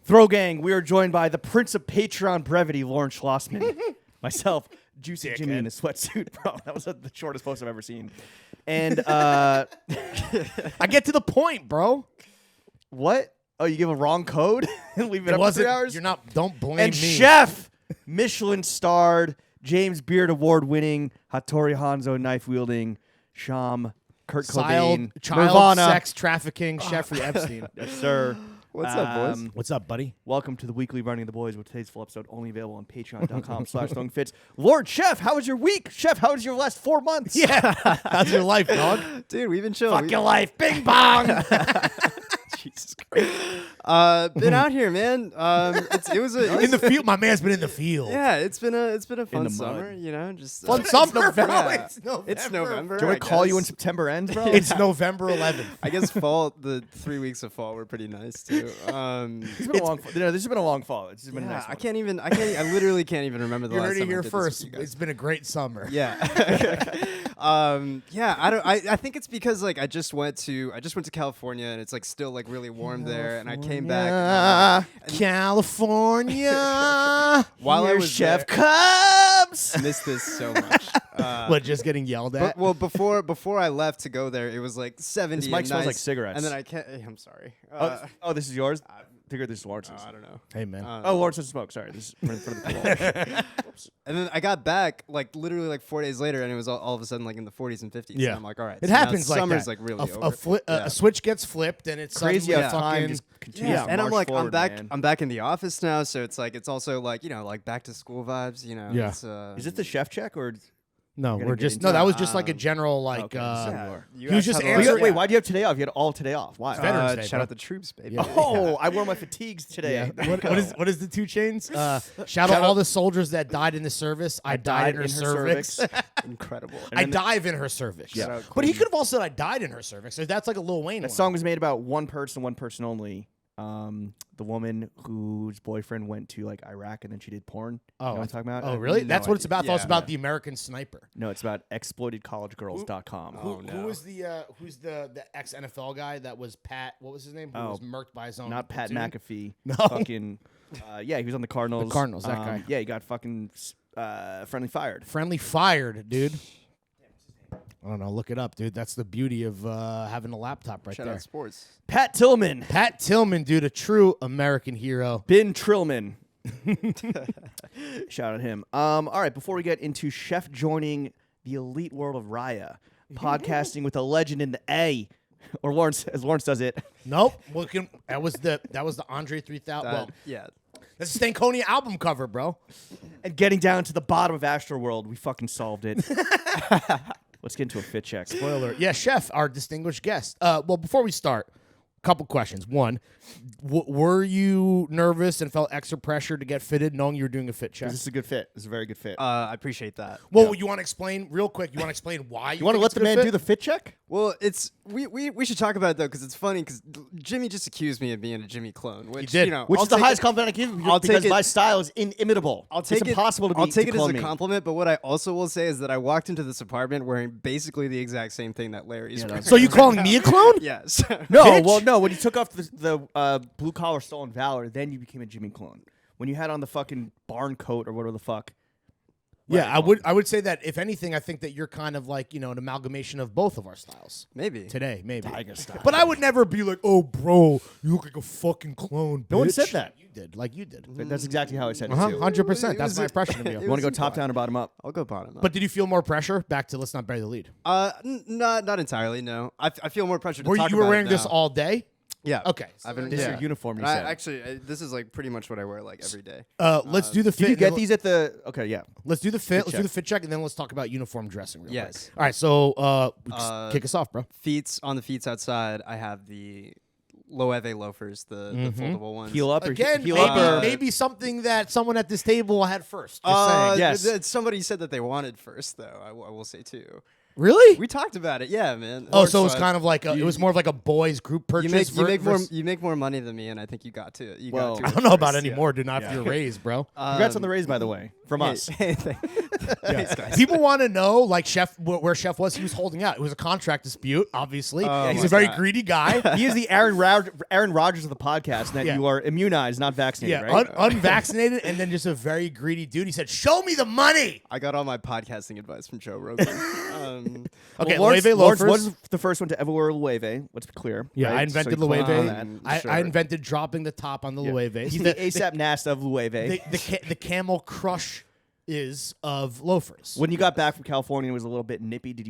Throw Gang, we are joined by the Prince of Patreon Brevity, Lauren Schlossman. Myself, Juicy Jimmy in a sweatsuit, bro. That was the shortest post I've ever seen. And I get to the point, bro. What? Oh, you give a wrong code and leave it up for 3 hours? You're not. Don't blame and me. Chef, Michelin-starred, James Beard Award-winning, Hattori Hanzo knife-wielding, Shyam, Kurt Cobain, child Nirvana. sex trafficking, Jeffrey Epstein. Yes, sir. What's up, boys? What's up, buddy? Welcome to the weekly Running of the Boys with today's full episode only available on patreon.com/throwingfits. Lord Chef, how was your week? Chef, how was your last 4 months? Yeah. How's your life, dog? Dude, we've been chilling. Fuck your life. Bing bong. Jesus Christ. Been out here, man. It was In the field. My man's been in the field. yeah, it's been a fun the summer, mud. you know, just Fun summer, bro. Yeah. It's November. It's November. Do you want to call you when September ends, bro? It's November 11th. I guess fall. The 3 weeks of fall were pretty nice too. It's been a long fall. No, this has been a long fall. It's just been a nice one. I literally can't even remember the You last heard it time here I did first. This with you guys. It's been a great summer. Yeah. Yeah, I think it's because like I just went to California and it's like still like really warm there, and I came back California. while I Here was Chef there, Cubs. missed this so much. What, just getting yelled at? But, well, before I left to go there, it was like 70. This mic and smells nice, like cigarettes. And then I can't. I'm sorry. Oh, this is yours? I figured this is Lawrence's. I don't know. Hey, man. Oh, Lawrence doesn't smoke. Sorry. This is for the And then I got back like literally like 4 days later, and it was all of a sudden like in the 40s and 50s. Yeah. And I'm like, all right, It so now happens like summer's that. like really a, over. a switch gets flipped, and it's Crazy suddenly how time fucking. just continues Yeah, to and I'm march like, forward, I'm back. man. I'm back in the office now, so it's like it's also like like back to school vibes. You know. Yeah. It's, Is it the chef check or? No, We're we're gonna get just into no. That it. was just like a general like. Okay, yeah. He was just have a- answering- Wait, why do you have today off? You had all today off. Why? Veterans Day, shout bro. out the troops, baby. Yeah. Oh, I wore my fatigues today. Yeah. What is the 2 Chainz? Shout out all the soldiers that died in the service. I died in her cervix. Incredible. I dive in her cervix. Yeah. But he could have also said I died in her cervix. So that's like a Lil Wayne That one. song was made about one person only. The woman whose boyfriend went to like Iraq and then she did porn. You know what I'm talking about? Oh, really? no That's what it's idea. about. I thought it's Yeah. about the American Sniper. No, it's about exploitedcollegegirls.com. Oh, no. Who was who's the ex NFL guy that was Pat? What was his name? Who was murked by his own. Not Pat platoon? McAfee. No. Fucking. Yeah, he was on the Cardinals. The Cardinals, that guy. Yeah, he got fucking friendly fired. Friendly fired, dude. I don't know. Look it up, dude. That's the beauty of having a laptop right Shout there. out sports. Pat Tillman. Pat Tillman, dude, a true American hero. Ben Trillman. Shout out him. All right, before we get into Chef joining the elite world of Raya, podcasting with a legend in the A, or Lawrence, as Lawrence does it. Nope. That was the Andre 3000. Well, Yeah. that's the Stankonia album cover, bro. And getting down to the bottom of Astroworld, we fucking solved it. Let's get into a fit check. Spoiler. Yeah, Chef, our distinguished guest. Well, before we start, a couple questions. One, were you nervous and felt extra pressure to get fitted knowing you were doing a fit check? This is a good fit. This is a very good fit. I appreciate that. Well, you want to explain real quick? You want to explain why you want to let the man do the fit check? Well, it's we should talk about it though because it's funny because Jimmy just accused me of being a Jimmy clone, which did. you know, Which I'll is the take highest it- compliment I give you I'll because take it- my style is inimitable. I'll take it's impossible to be. I'll take it as clone a me. compliment, but what I also will say is that I walked into this apartment wearing basically the exact same thing that Larry's wearing. So you calling me a clone? Yes. No, Bitch. well, no. When you took off the blue collar stolen valor, then you became a Jimmy clone. When you had on the fucking barn coat or whatever the fuck. Yeah, I would say that if anything, I think that you're kind of like, an amalgamation of both of our styles. Maybe. Today, maybe. Tiger style. But I would never be like, oh, bro, you look like a fucking clone, bitch. No one said that. You did, like you did. That's exactly how I said it Uh-huh, too. 100%. It That's was my a- impression of you. You want to go top down or bottom up? I'll go bottom up. But did you feel more pressure? Back to let's not bury the lead. Not entirely. No, I feel more pressure to Were talk you were about wearing it this now. all day? Yeah. Okay. I've been. This is yeah. your uniform, you I, said. actually, this is like pretty much what I wear like every day. Let's do the fit. Did you and get then these at the? Okay, yeah. Let's do the fit. Let's check. do the fit check, and then let's talk about uniform dressing. Real Yes. quick. All right. So kick us off, bro. Feets on the feet outside. I have the Loewe loafers, the foldable ones. Heel up or Again, heel maybe, up or maybe something that someone at this table had first. Just saying. Yes. Somebody said that they wanted first, though. I will say too. Really? We talked about it. Yeah, man. Oh, so it was kind of like it was more of like a boys group purchase. You make more money than me, and I think you got to. Well, I don't know about anymore, dude. Not after your raise, bro. Congrats on the raise, by the way, from us. Thanks, guys. People want to know, like Chef, where Chef was. He was holding out. It was a contract dispute, obviously. He's my a very God. greedy guy. He is the Aaron Rodgers of the podcast, and that Yeah. you are immunized, not vaccinated, Yeah, right? unvaccinated, and then just a very greedy dude. He said, "Show me the money." I got all my podcasting advice from Joe Rogan. Okay, Lawrence Loewe loafers. was the first one to ever wear Loewe. Let's be clear. Yeah, right? I invented So he Loewe. clocked on that. I invented dropping the top on the Loewe. He's the ASAP Nast of Loewe. the Camel Crush is of loafers. When you got back from California, it was a little bit nippy. Did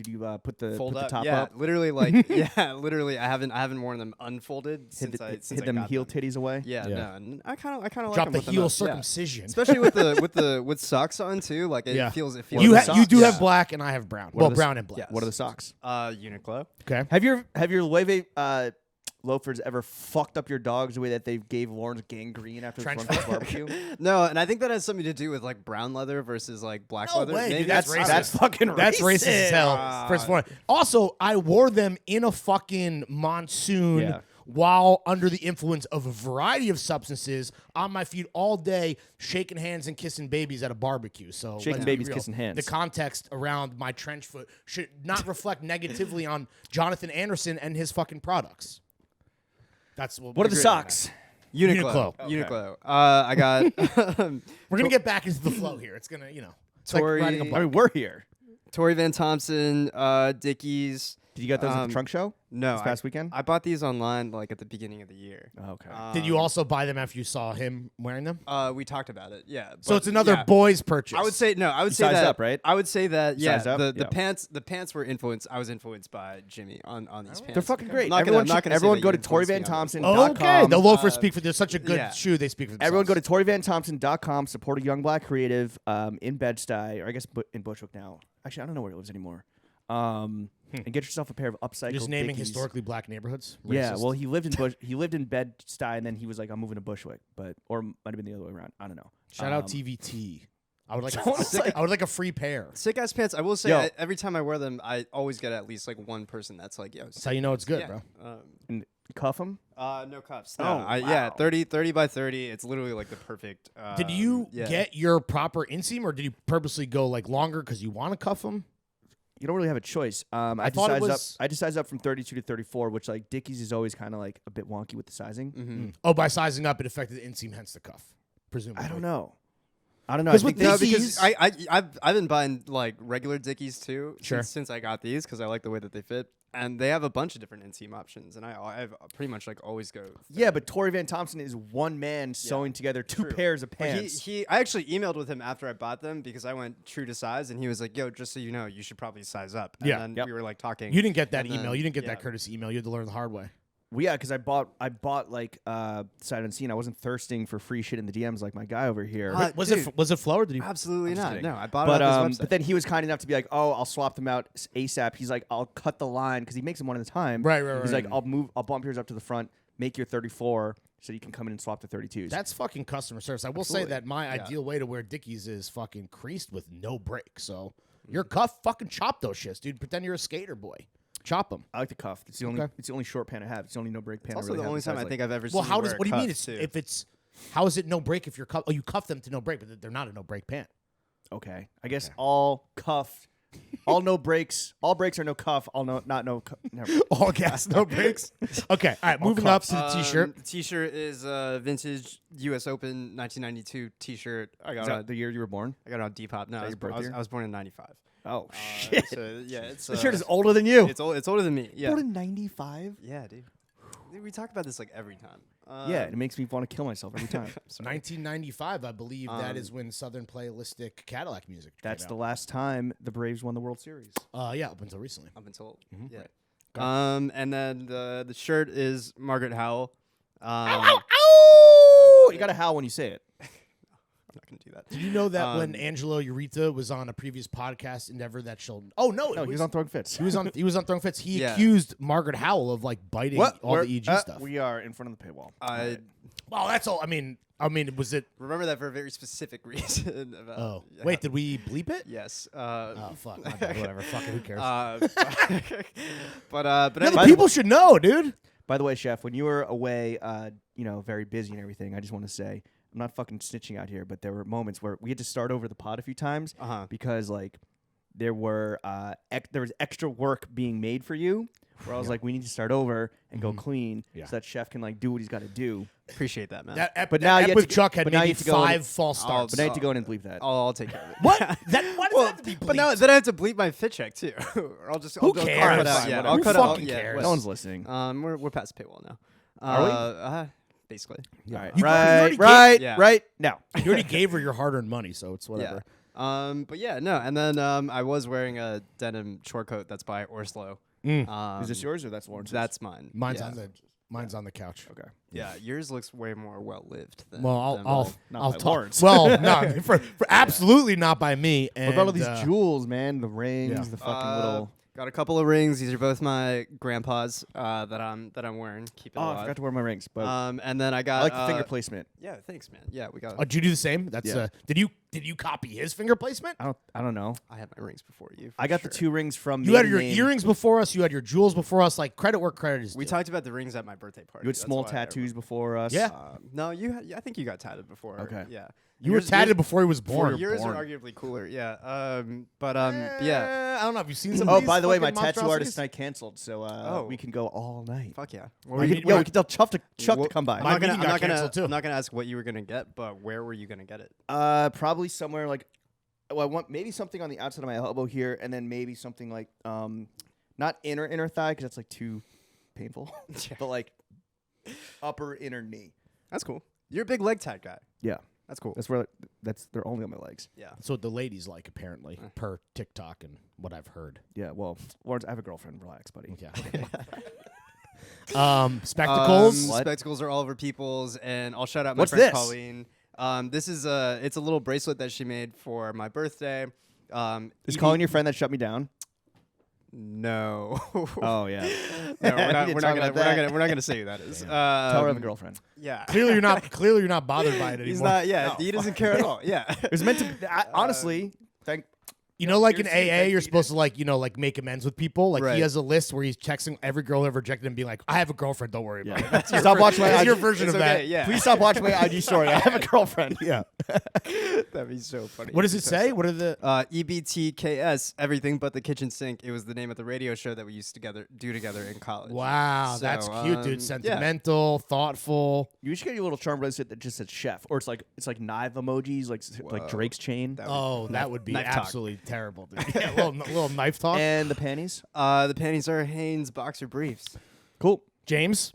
you put the Fold up, top yeah, up? literally, literally. I haven't worn them unfolded since I hid them got heel them. titties away. Yeah, Yeah. no, and I kind of like Drop them the with them heel up, yeah. circumcision. Especially with socks on too. Like it feels. You do have yeah. black and I have brown. What are the Brown and black. Yeah. What are the socks? Uniqlo. Okay. Have your Loewe loafers ever fucked up your dogs the way that they gave Lawrence gangrene after the Trench front barbecue? No, and I think that has something to do with like brown leather versus like black No leather. way, Maybe dude, that's racist. That's fucking racist. That's racist as hell. First of all. Also, I wore them in a fucking monsoon Yeah. while under the influence of a variety of substances on my feet all day, shaking hands and kissing babies at a barbecue. So Shaking let's be babies, real. kissing hands. The context around my trench foot should not reflect negatively on Jonathan Anderson and his fucking products. That's What are the socks? Uniqlo. Uniqlo. I got We're gonna get back into the flow here. It's gonna, it's like Tory- riding a I bike. mean, we're here. Tory Van Thompson, Dickies. Did you get those at the trunk show? No, This past weekend? I bought these online like at the beginning of the year. Okay. Did you also buy them after you saw him wearing them? We talked about it. Yeah. So but it's another yeah. boys purchase. I would say no. I would say sized that up, right? I would say that yeah. Sized up? The Yeah. pants were influenced. I was influenced by Jimmy on these pants. They're fucking great. I'm Everyone, not gonna say everyone that go you to influenced me on this. ToryVanThompson.com. Okay, the loafers speak for. They're such a good yeah. shoe. They speak for themselves. Everyone go to ToryVanThompson.com, support a young black creative in Bed-Stuy, or I guess in Bushwick now. Actually, I don't know where he lives anymore. And get yourself a pair of upcycled Just naming Dickies. historically black neighborhoods. Yeah, Racist. well, he lived in Bed-Stuy, and then he was like, I'm moving to Bushwick, or might have been the other way around. I don't know. Shout out TVT. I would like. Sounds I would like a free pair. Sick ass pants. I will say Yo. every time I wear them, I always get at least like one person that's like, yo. That's how you know it's good, yeah. bro. And cuff him. No cuffs. Oh, No. Yeah, wow. 30 by 30. It's literally like the perfect. Did you yeah. get your proper inseam, or did you purposely go like longer because you want to cuff them? You don't really have a choice. I thought it just sized was- up. I just sized up from 32 to 34, which like Dickies is always kind of like a bit wonky with the sizing. Mm-hmm. Oh, by sizing up, it affected the inseam, hence the cuff. Presumably. I don't know. I don't know. 'Cause I with think No, Dickies- because I've been buying like regular Dickies too Sure. since I got these because I like the way that they fit, and they have a bunch of different inseam options, and I've pretty much like always go. Yeah, but Tory Van Thompson is one man sewing together two True. pairs of But pants. I actually emailed with him after I bought them because I went true to size, and he was like, "Yo, just so you know, you should probably size up." And Yeah. then Yep. we were like talking. You didn't get that And email. then- You didn't get yeah. that courtesy email. You had to learn the hard way. Well, yeah, because I bought like sight unseen. I wasn't thirsting for free shit in the DMs like my guy over here. Was dude. it Flo or did you? Absolutely I'm just not. kidding. No, I bought but it off this website. but then he was kind enough to be like, oh, I'll swap them out ASAP. He's like, I'll cut the line because he makes them one at a time. Right. He's like, I'll bump yours up to the front, make your 34, so you can come in and swap the 32s. That's fucking customer service. I will say Absolutely. that my Yeah. ideal way to wear Dickies is fucking creased with no break. So your cuff, fucking chop those shits, dude. Pretend you're a skater boy. Chop them. I like the cuff. It's the only Okay. It's the only short pant I have. It's the only no break pant. It's I also really the have only time besides, I think I've ever Well, seen. how you does wear what do you mean? cuffs, It's too. if it's how is it no break if you're cuff? Oh, you cuff them to no break, but they're not a no break pant. Okay, I guess all cuff, all no breaks. All breaks are no cuff. All no not no. Never. All gas, no breaks. Okay, all right. Moving up cuffs. to the t-shirt. The t-shirt is vintage U.S. Open 1992 t-shirt. I Is got that it. the year you were born? I got it on Depop. No, that your birth I year? was born in '95. Oh shit! So yeah, it's This shirt is older than you. It's old. It's older than me. Yeah. Born in '95. Yeah, dude. We talk about this like every time. Yeah, it makes me want to kill myself every time. 1995, I believe that is when Southern Playlistic Cadillac music. That's came the last time the Braves won the World Series. out. Yeah, up until recently. I've been told. Mm-hmm. Yeah. Right. And then the shirt is Margaret Howell. Oh, you gotta howl when you say it. not gonna do that. Did you know that when Angelo Eureka was on a previous podcast endeavor that she'll? Oh no, No, he was on Throwing Fits. He was on Throwing Fits. He Yeah. accused Margaret Howell of like biting all the EG stuff. We are in front of the paywall. Well, that's all. I mean, was it? Remember that for a very specific reason. About, Oh, wait, did we bleep it? Yes. Oh fuck, my bad. Whatever. Fuck it. Who cares? But No, the anyway, people should know, dude. By the way, Chef, when you were away, very busy and everything, I just want to say, I'm not fucking snitching out here, but there were moments where we had to start over the pod a few times because like there was extra work being made for you. Where I was like, we need to start over and go clean so that Chef can like do what he's got to do. appreciate that, man. But now you have with to- Chuck had but now you maybe have to go in 5 false starts. But I need to go in and bleep that. I'll take care of it. What? Why does that have to be bleeped? But now then I have to bleep my fit check too. Or I'll just Who I'll cares? cut out. Fine, Yeah, whatever. I'll Who cut out. fucking Yeah, cares? No one's listening. We're past paywall now. Are we? Basically. All right, You already right now. You already gave her your hard-earned money, so it's whatever. Yeah. But yeah, no. And then I was wearing a denim short coat that's by Orslo. Is this yours or that's Lawrence's? That's mine. Mine's yeah. on the couch. Okay. Yeah, yours looks way more well-lived than Well, than I'll mine. Not by talk. Lawrence. Well, no, for absolutely not by me. And, What about all these jewels, man? The rings, the fucking little. Got a couple of rings. These are both my grandpa's that I'm wearing. Keep it Oh, I alive. forgot to wear my rings, but And then I got I like the finger placement. Yeah, thanks, man. Yeah, we got. Did you do the same? That's Yeah. Did you copy his finger placement? I don't know. I had my rings before you. I got sure. the 2 rings from. You had Maiden your Name. earrings before us. You had your jewels before us. Like credit where credit is We due. talked about the rings at my birthday party. You had That's small why I tattoos before us. Yeah. No, you. I think you got tatted before. Okay. Yeah. You were tatted before he was Before born. yours born. are arguably cooler. Yeah. Yeah. I don't know. Have you seen some? Oh, of these by the way, my fucking tattoo monstrosities? artist and I canceled, so Oh. we can go all night. Fuck yeah. We can tell Chuck to come by. My meeting got canceled, too. I'm not gonna ask what you were gonna get, but where were you gonna get it? Probably somewhere like, well, I want maybe something on the outside of my elbow here, and then maybe something like, not inner thigh because that's like too painful, but like upper inner knee. That's cool. You're a big leg tat guy. Yeah, That's cool. they're only on my legs. Yeah. That's what the ladies like, apparently, per TikTok and what I've heard. Yeah, well, Lawrence, I have a girlfriend. Relax, buddy. Yeah. Spectacles. Spectacles are Oliver Peoples, and I'll shout out my What's friend this? Colleen. This is it's a little bracelet that she made for my birthday. Is calling your friend that shut me down? No. Oh yeah. No, We didn't talk about that. we're not gonna say who that is. Tell her I have a girlfriend. Yeah. Clearly, you're not bothered by it anymore. He's not. Yeah. No, he doesn't care at all. Yeah. It was meant to. Honestly, thank. You know, like in Seriously, AA, thank you're you. supposed to like make amends with people. Like Right. he has a list where he's texting every girl who ever rejected him, and being like, "I have a girlfriend. Don't worry about it." That's your Stop watching my That's IG. your version It's of okay, that. yeah. Please stop watching my IG story. I have a girlfriend. Yeah. That'd be so funny. What does it say? What are the? EBTKS, everything but the kitchen sink. It was the name of the radio show that we used to do together in college. Wow, So, that's cute, dude. yeah. Sentimental, thoughtful. You should get your little charm bracelet that just says chef, or it's like knife emojis, like Drake's chain, That would be knife talk. absolutely terrible, dude. Yeah, little knife talk. and the panties. The panties are Hanes boxer briefs. Cool. James,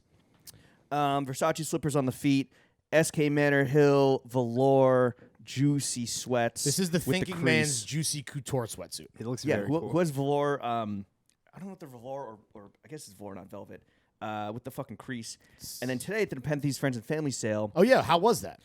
Versace slippers on the feet. SK Manor Hill velour juicy sweats. this is the with thinking crease. man's juicy couture sweatsuit. It looks Yeah, very who, cool. who has velour? I don't know if they're velour or I guess it's velour, not velvet. With the fucking crease. And then today at the Nepenthes Friends and Family sale, Oh yeah, how was that?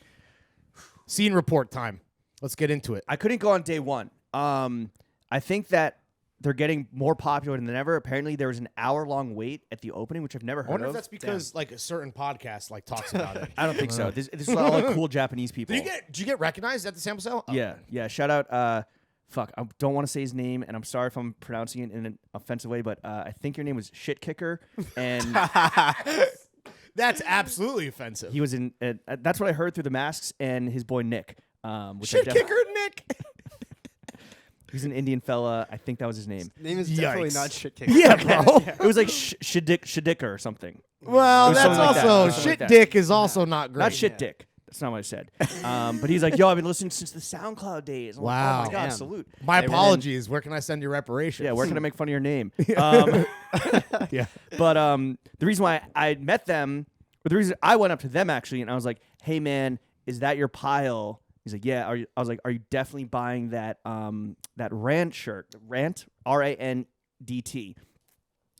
Scene report time. Let's get into it. I couldn't go on day one. I think that they're getting more popular than ever. Apparently, there was an hour-long wait at the opening, which I've never heard I wonder of. if that's because like a certain podcast like talks about it. I don't think so. This is all like cool Japanese people. Did you get recognized at the sample sale? Yeah. Shout out. Fuck, I don't want to say his name, and I'm sorry if I'm pronouncing it in an offensive way, but I think your name was Shit Kicker, and That's absolutely offensive. he was in. That's what I heard through the masks, and his boy Nick. Which Shit kicker Nick. He's an Indian fella. I think that was his name. Name is definitely Yikes. not shit kicker. Yeah, bro. It was like Shadika or something. Well, It was that's something like that. It also was something shit like that. dick is also not great. Not shit dick. That's not what I said. But he's like, yo, I've been listening since the SoundCloud days. I'm like, Wow. oh my God, Damn. salute. My Hey, apologies. Where can I send your reparations? Yeah, where can I make fun of your name? Yeah. But the reason why I met them, or the reason I went up to them actually, and I was like, hey man, is that your pile? He's like, yeah. I was like, are you definitely buying that that Rant shirt? Rant, RANDT.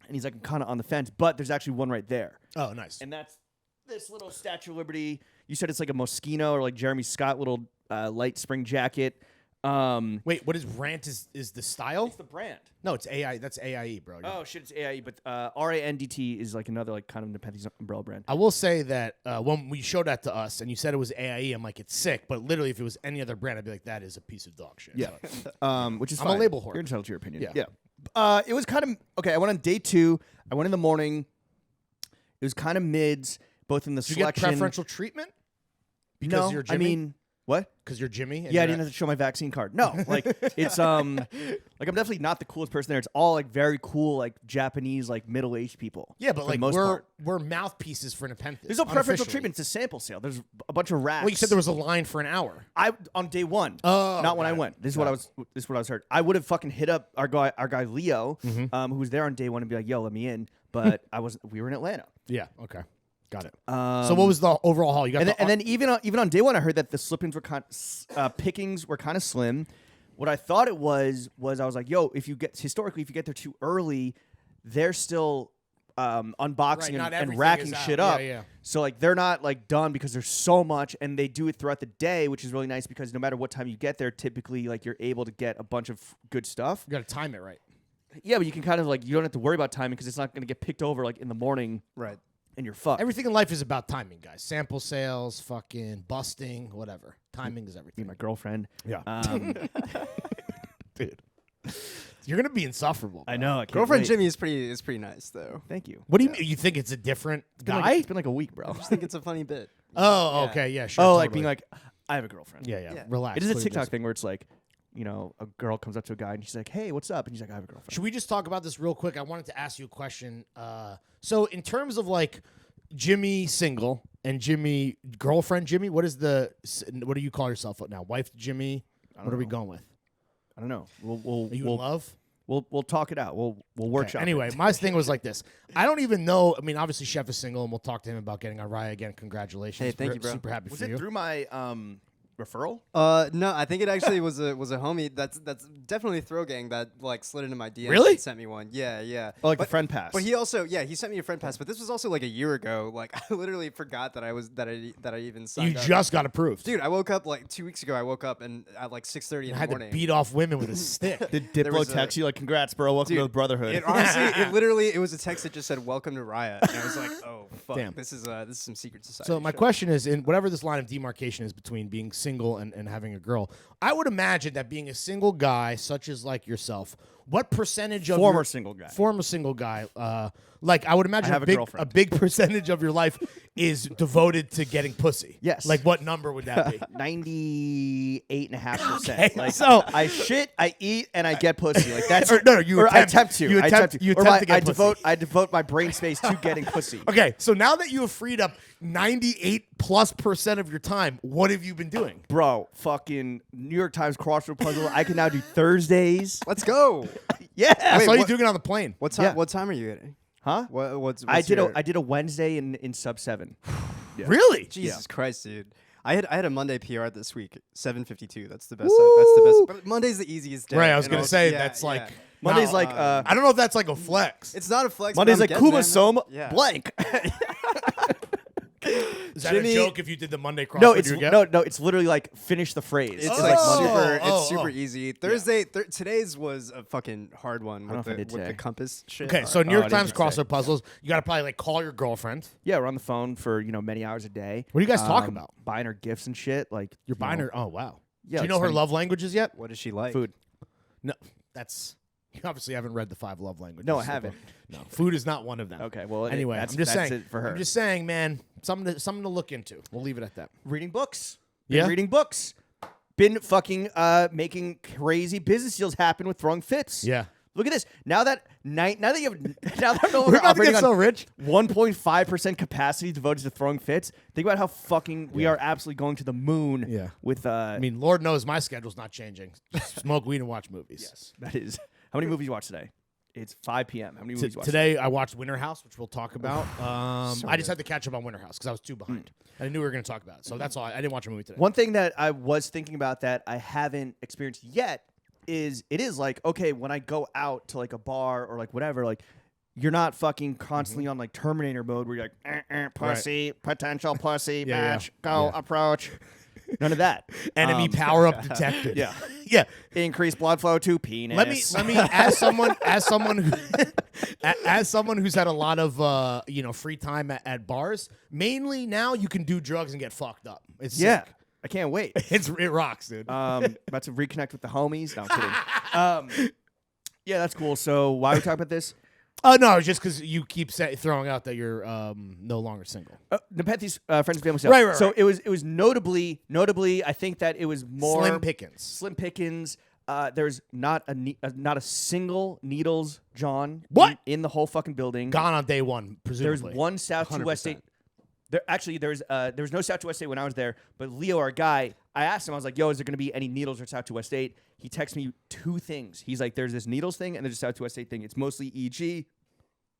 And he's like, I'm kind of on the fence, but there's actually one right there. Oh, nice. And that's this little Statue of Liberty. You said it's like a Moschino or like Jeremy Scott little light spring jacket. Wait, what is Rant is the style? It's the brand. No, it's AI. That's AIE, bro. Oh shit, it's AIE, but RANDT is like another like kind of Nepenthes umbrella brand. I will say that when we showed that to us and you said it was AIE, I'm like, it's sick. But literally, if it was any other brand, I'd be like, that is a piece of dog shit. Yeah, which is I'm fine. a label whore. You're entitled to your opinion. Yeah. It was kind of okay. I went on day 2. I went in the morning. It was kind of mids, both in the Did you selection. get preferential treatment? Because No, you're Jimmy? I mean, what? Because you're Jimmy? Yeah, I didn't have to show my vaccine card. No, like it's like I'm definitely not the coolest person there. It's all like very cool, like Japanese, like middle-aged people. Yeah, but for like the most part. we're mouthpieces for Nepenthes. There's no preferential unofficially. treatment. It's a sample sale. There's a bunch of racks. Well, you said there was a line for an hour. I on day 1. Oh, not when got I it. went. This is what I was heard. I would have fucking hit up our guy Leo, Mm-hmm. who was there on day 1 and be like, "Yo, let me in." But I wasn't. We were in Atlanta. Yeah. Okay. Got it. So what was the overall haul? You got And then even on day 1, I heard that the slip-ins were pickings were kind of slim. What I thought it was I was like, yo, if you get there too early, they're still unboxing not and everything racking is out. shit Yeah, up. yeah. So like they're not like done because there's so much, and they do it throughout the day, which is really nice because no matter what time you get there, typically like you're able to get a bunch of good stuff. You got to time it right. Yeah, but you can kind of like you don't have to worry about timing because it's not going to get picked over like in the morning. Right. And you're fucked. Everything in life is about timing, guys. Sample sales, fucking busting, whatever. Timing is Me everything. and my girlfriend. Yeah. Dude. You're going to be insufferable. I know. I can't Girlfriend wait. Jimmy is pretty nice though. Thank you. What do you mean? You think it's a different It's been guy? like, it's been like a week, bro. I just think it's a funny bit. Oh, Yeah. okay. Yeah, sure. Oh, like totally. being like, I have a girlfriend. Yeah. Yeah. Relax. It is a Clear TikTok this. thing where it's like, you know, a girl comes up to a guy and she's like, "Hey, what's up?" And he's like, "I have a girlfriend." Should we just talk about this real quick? I wanted to ask you a question. So in terms of like Jimmy single and Jimmy girlfriend Jimmy, what do you call yourself now? Wife Jimmy? What are we going with? I don't know. Are you in love? We'll talk it out. We'll workshop. Anyway, my thing was like this. I don't even know. I mean, obviously, Chef is single, and we'll talk to him about getting on Raya again. Congratulations. Hey, thank We're you, bro. Super happy Was for it you. through my referral? No, I think it actually was a homie. That's definitely Throw Gang that like slid into my DMs Really? and sent me one. Yeah. Oh, like but, the friend pass. But he also he sent me a friend pass. But this was also like a year ago. Like I literally forgot that I even signed You up. just got approved. Dude, I woke up like 2 weeks ago. I woke up and at like 6:30 in I the had morning. to beat off women with a stick. Did there Diplo was a- text you like, "Congrats, bro. Welcome to the Dude, brotherhood"? It honestly, it was a text that just said "Welcome to Raya," and I was like, "Oh fuck, Damn. this is some secret society." So my shit. question is, in whatever this line of demarcation is between being single and having a girl, I would imagine that being a single guy, such as like yourself, what percentage of Former your- single guy. former single guy, like I would imagine have a a girlfriend. big percentage of your life is devoted to getting pussy. Yes. Like what number would that be? 98.5%. Okay, Like so- I shit, I eat, and I get pussy. Like that's No, you or attempt- I attempt to. you I attempt- you Or attempt to get I pussy. devote my brain space to getting pussy. Okay, so now that you have freed up 98+% of your time, what have you been doing? Bro, fucking New York Times crossword puzzle. I can now do Thursdays. Let's go. Yeah. I Wait, saw you what- doing it on the plane. What time? Yeah. What time are you getting? Huh? What's I did your- a Wednesday in sub 7. Yeah. Really? Jesus Christ, dude. I had a Monday PR this week, 7:52. That's the best. That's the best. But Monday's the easiest day. Right, I was you gonna know? say Yeah, that's like yeah. Monday's now, like I don't know if that's like a flex. It's not a flex. but Monday's I'm like getting Kuma there, Soma man. Yeah. blank. Is that Jimmy- a joke if you did the Monday crossword? No, it's you get? no, it's literally like finish the phrase. It's Oh. like Monday. it's super easy. Thursday, today's was a fucking hard one know with if I did the today. compass shit. Okay, so New I York didn't Times even say. crossword puzzles. You got to probably like call your girlfriend. Yeah, we're on the phone for many hours a day. What do you guys talk about? Buying her gifts and shit. Like You're buying her. Oh wow. Yeah, Do you like know her spending- love languages yet? What does she like? food. No, that's you obviously haven't read the 5 love languages. No, I haven't. No, food is not one of them. Okay, well Anyway, that's, I'm just that's saying. it for her. I'm just saying, man. Something to look into. We'll leave it at that. reading books. Yeah? Been reading books. Been fucking making crazy business deals happen with throwing fits. Yeah. Look at this. Now that you have now that I'm no We're longer about to operating get so on rich. 1.5% capacity devoted to throwing fits. Think about how fucking we are absolutely going to the moon. Yeah. With I mean, Lord knows my schedule's not changing. Just smoke weed and watch movies. yes, that is. How many movies you watch today? It's 5 p.m. How many movies you watch Today I watched Winter House, which we'll talk about. I just had to catch up on Winter House because I was too behind. And I knew we were going to talk about it. So that's all. I didn't watch a movie today. One thing that I was thinking about that I haven't experienced yet is it is like, okay, when I go out to like a bar or like whatever, like you're not fucking constantly on like Terminator mode where you're like pussy, potential pussy, match, go approach. None of that. Enemy power up detected. Yeah. Yeah. Increase blood flow to penis. Let me as someone who's had a lot of free time at bars, mainly now you can do drugs and get fucked up. It's sick. I can't wait. It rocks, dude. About to reconnect with the homies. No, I'm kidding. Yeah, that's cool. So why are we talking about this? Oh no, it's just because you keep throwing out that you're no longer single. Nepenthes friends and family stuff. Right. So it was notably. I think that it was more Slim pickings. There's not a single Needles John in the whole fucking building. Gone on day one, presumably. There's one South to West State. There was no South to West State when I was there, but Leo, our guy, I asked him, I was like, yo, is there going to be any Needles or South to West State? He texted me 2 things. He's like, there's this Needles thing and there's a South to West State thing. It's mostly EG.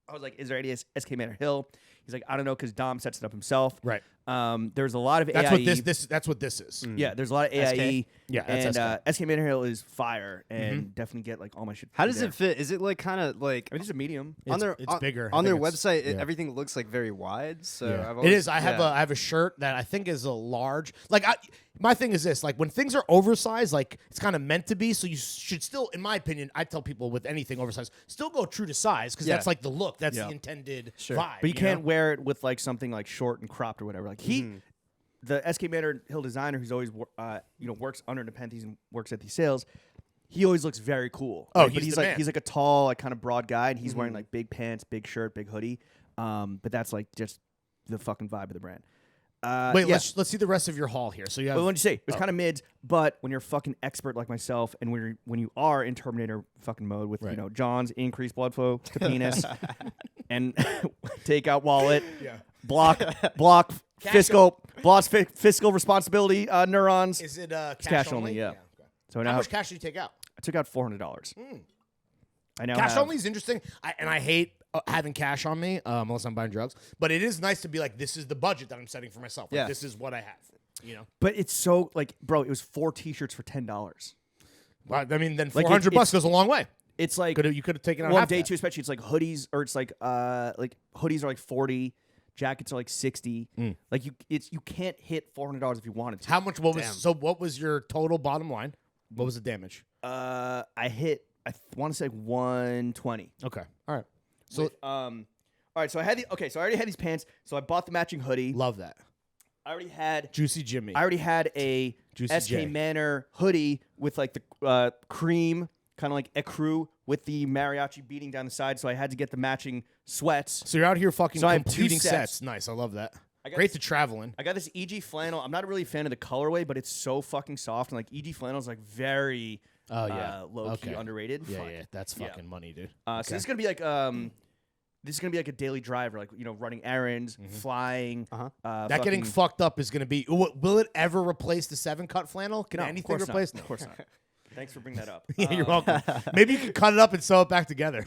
I was like, is there any SK Manor Hill? He's like, I don't know, because Dom sets it up himself. Right. There's a lot of that's AIE. That's what this is. Yeah, there's a lot of AIE. Yeah, that's and SK Manor Hill is fire, and definitely get like all my shit. How does it fit? Is it like kind of like I mean, it's a medium. It's bigger on their website? Everything looks like very wide. So it is. I have a shirt that I think is a large. Like my thing is this: like when things are oversized, like it's kind of meant to be. So you should still, in my opinion, I tell people with anything oversized, still go true to size because that's like the look. That's the intended vibe. But you can't wear it with like something like short and cropped or whatever. Like the SK Manor Hill designer who's always works under Nepenthes and works at these sales. He always looks very cool. Oh, but he's like a tall, like kind of broad guy, and he's wearing like big pants, big shirt, big hoodie. But that's like just the fucking vibe of the brand. Wait, let's see the rest of your haul here. So you have. Well, what did you say? It was kind of mids, but when you're a fucking expert like myself, and when you are in Terminator fucking mode with John's increased blood flow to penis, and take out wallet, block fiscal responsibility neurons. Is it cash only? Yeah. Okay. So how much cash did you take out? I took out $400. I now cash only is interesting, I hate having cash on me unless I'm buying drugs. But it is nice to be like, this is the budget that I'm setting for myself. Like, this is what I have. But it's so like, bro, it was 4 T-shirts for $10. Well, I mean, then $400 goes a long way. It's like you could have taken out one half day that. too, especially. It's like hoodies, or it's like hoodies are like 40. Jackets are like 60. Like you can't hit $400 if you wanted to. How much? What was your total bottom line? What was the damage? I want to say 120. Okay. All right. So all right. So I already had these pants. So I bought the matching hoodie. Love that. I already had Juicy Jimmy. I already had a Juicy SK J. Manor hoodie with like the cream, kind of like ecru with the mariachi beating down the side. So I had to get the matching sweats. So you're out here fucking So I have 2 completing sets. Nice. I love that. Great to travel in. I got this EG flannel. I'm not really a fan of the colorway, but it's so fucking soft. And like EG flannel is like very low-key underrated. Yeah. That's fucking money, dude. So this is gonna be like a daily driver, like running errands, flying. That getting fucked up is gonna be. Will it ever replace the 7-cut flannel? Can No, anything replace? No, of course not. Thanks for bringing that up. Yeah, you're welcome. Maybe you can cut it up and sew it back together.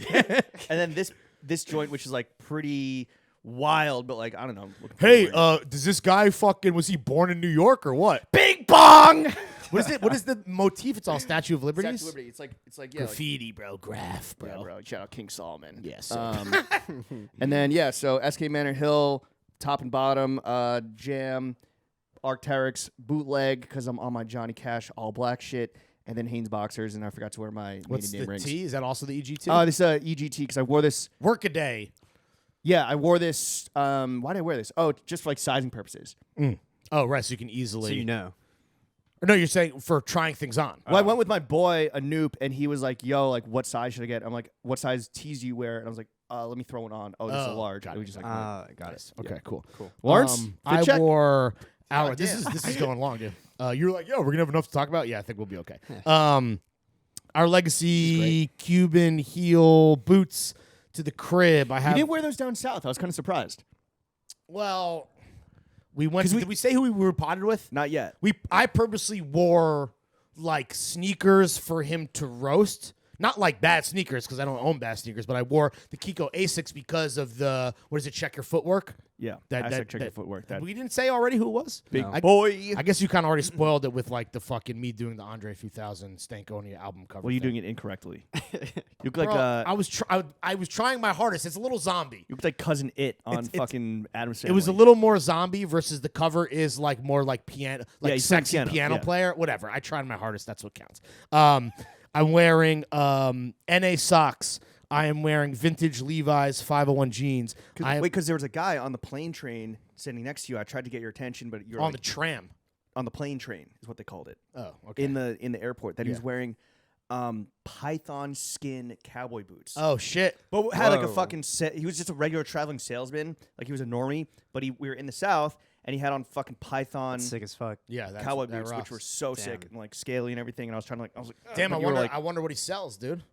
And then this joint, which is like pretty wild, but like I don't know. Hey, does this guy was he born in New York or what? Bing bong. What is it? What is the motif? It's all Statue of Liberty. Statue of Liberty. It's like graffiti, bro. Graph, bro. Yeah, bro. Shout out King Solomon. Yes. And then so SK Manor Hill, top and bottom, jam, Arc'teryx, bootleg because I'm on my Johnny Cash all black shit, and then Hanes boxers, and I forgot to wear my What's maiden name the rings. T? Is that also the EGT? This EGT because I wore this. Workaday. Yeah, I wore this. Why did I wear this? Oh, just for like sizing purposes. Oh, right. So you can easily. So you know. Or no, you're saying for trying things on. Well, I went with my boy, Anoop, and he was like, yo, like, what size should I get? I'm like, what size tees do you wear? And I was like, let me throw one on. Oh, this is a large. Got and we it. just like, Got it. Okay, cool. Lawrence, I check. wore our. This is going long, dude. You're like, yo, we're gonna have enough to talk about. Yeah, I think we'll be okay. Our legacy Cuban heel boots to the crib. I have. You didn't wear those down south. I was kind of surprised. Well, we went. Did we say who we were potted with? Not yet. I purposely wore like sneakers for him to roast. Not like bad sneakers because I don't own bad sneakers, but I wore the Kiko Asics because of the Check Your Footwork. Yeah. That Check Your Footwork. That we didn't say already who it was. big No. boy. I guess you kind of already spoiled it with like the fucking me doing the Andre 3000 Stankonia album cover. Well, you're thing. doing it incorrectly. You look like Bro, I was trying my hardest. It's a little zombie. you look like Cousin It on It's- fucking Adam's Family. It was a little more zombie versus the cover is like more like piano, like he's playing sexy piano yeah. player. Whatever. I tried my hardest. That's what counts. I'm wearing NA socks. I am wearing vintage Levi's 501 jeans. Because there was a guy on the plane train sitting next to you. I tried to get your attention, but you're on like, the tram. on the plane train is what they called it. Oh, okay. In the airport. That he was Yeah. wearing python skin cowboy boots. Oh shit. But had like a Whoa. fucking set. He was just a regular traveling salesman. Like he was a normie, but we were in the South and he had on fucking python Sick as fuck. Yeah, that's, cowboy that boots, rocks. which were so sick and like scaly and everything. And I was trying to I was like, Damn, but you were like, I wonder what he sells, dude.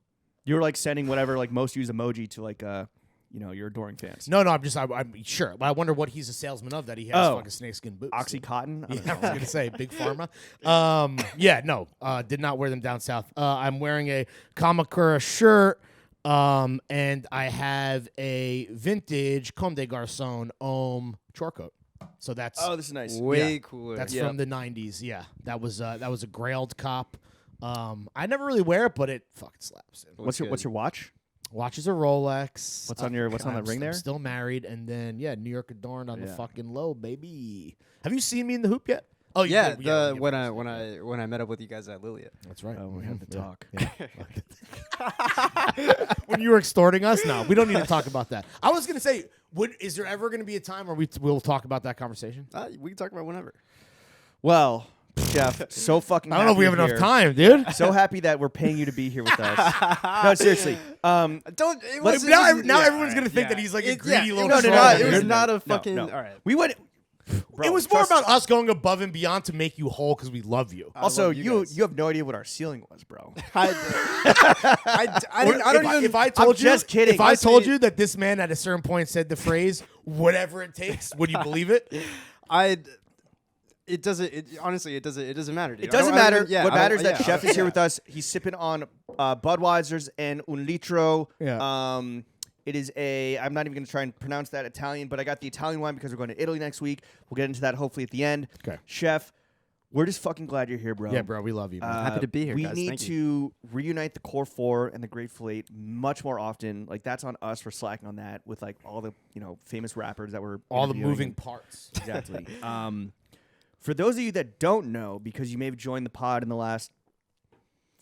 you were like sending whatever like most used emoji to like your adoring fans. No, I'm sure. But I wonder what he's a salesman of that he has fucking snakeskin boots. Oxycontin. I don't Yeah, I know. was gonna say big pharma. Did not wear them down south. I'm wearing a Kamakura shirt, and I have a vintage Comme des Garçons Homme chore coat. So that's Oh, this is nice. Way Yeah. cooler. that's Yeah. from the '90s. Yeah, that was a Grailed cop. I never really wear it, but it fucking slaps. What's your watch? Watch is a Rolex. What's on that ring there? I'm still married, and then New York adorned on the Yeah. fucking low, baby. Have you seen me in the hoop yet? Oh Yeah, you did. when I met up with you guys at Liliet. That's right. Oh, we had to talk. When you were extorting us, no, we don't need to talk about that. I was gonna say, is there ever gonna be a time where we'll talk about that conversation? We can talk about whenever. Well, Jeff, so fucking. I don't know if we have happy enough you're time, dude. So happy that we're paying you to be here with us. No, seriously. Don't. Now everyone's gonna think that he's like a greedy little No, troll. it was dude. not a No, fucking. no. All right. We went. Bro, It was more trust- about us going above and beyond to make you whole because we love you. Also, love you guys. you have no idea what our ceiling was, bro. I don't even. If I told you, just kidding. If I Honestly- told you that this man at a certain point said the phrase "whatever it takes," would you believe it? It doesn't. Honestly, it doesn't matter. Dude. It doesn't I don't matter. even- yeah, What I don't- matters is that yeah, Chef is here with us. He's sipping on Budweiser's and Un Litro. Yeah. It is I'm not even going to try and pronounce that Italian, but I got the Italian wine because we're going to Italy next week. We'll get into that hopefully at the end. Okay. Chef, we're just fucking glad you're here, bro. Yeah, bro, we love you. Man. Happy to be here, We guys. need Thank to reunite the core four and the Grateful Eight much more often. Like that's on us for slacking on that with like all the famous rappers that were All the interviewing moving and- parts. Exactly. For those of you that don't know, because you may have joined the pod in the last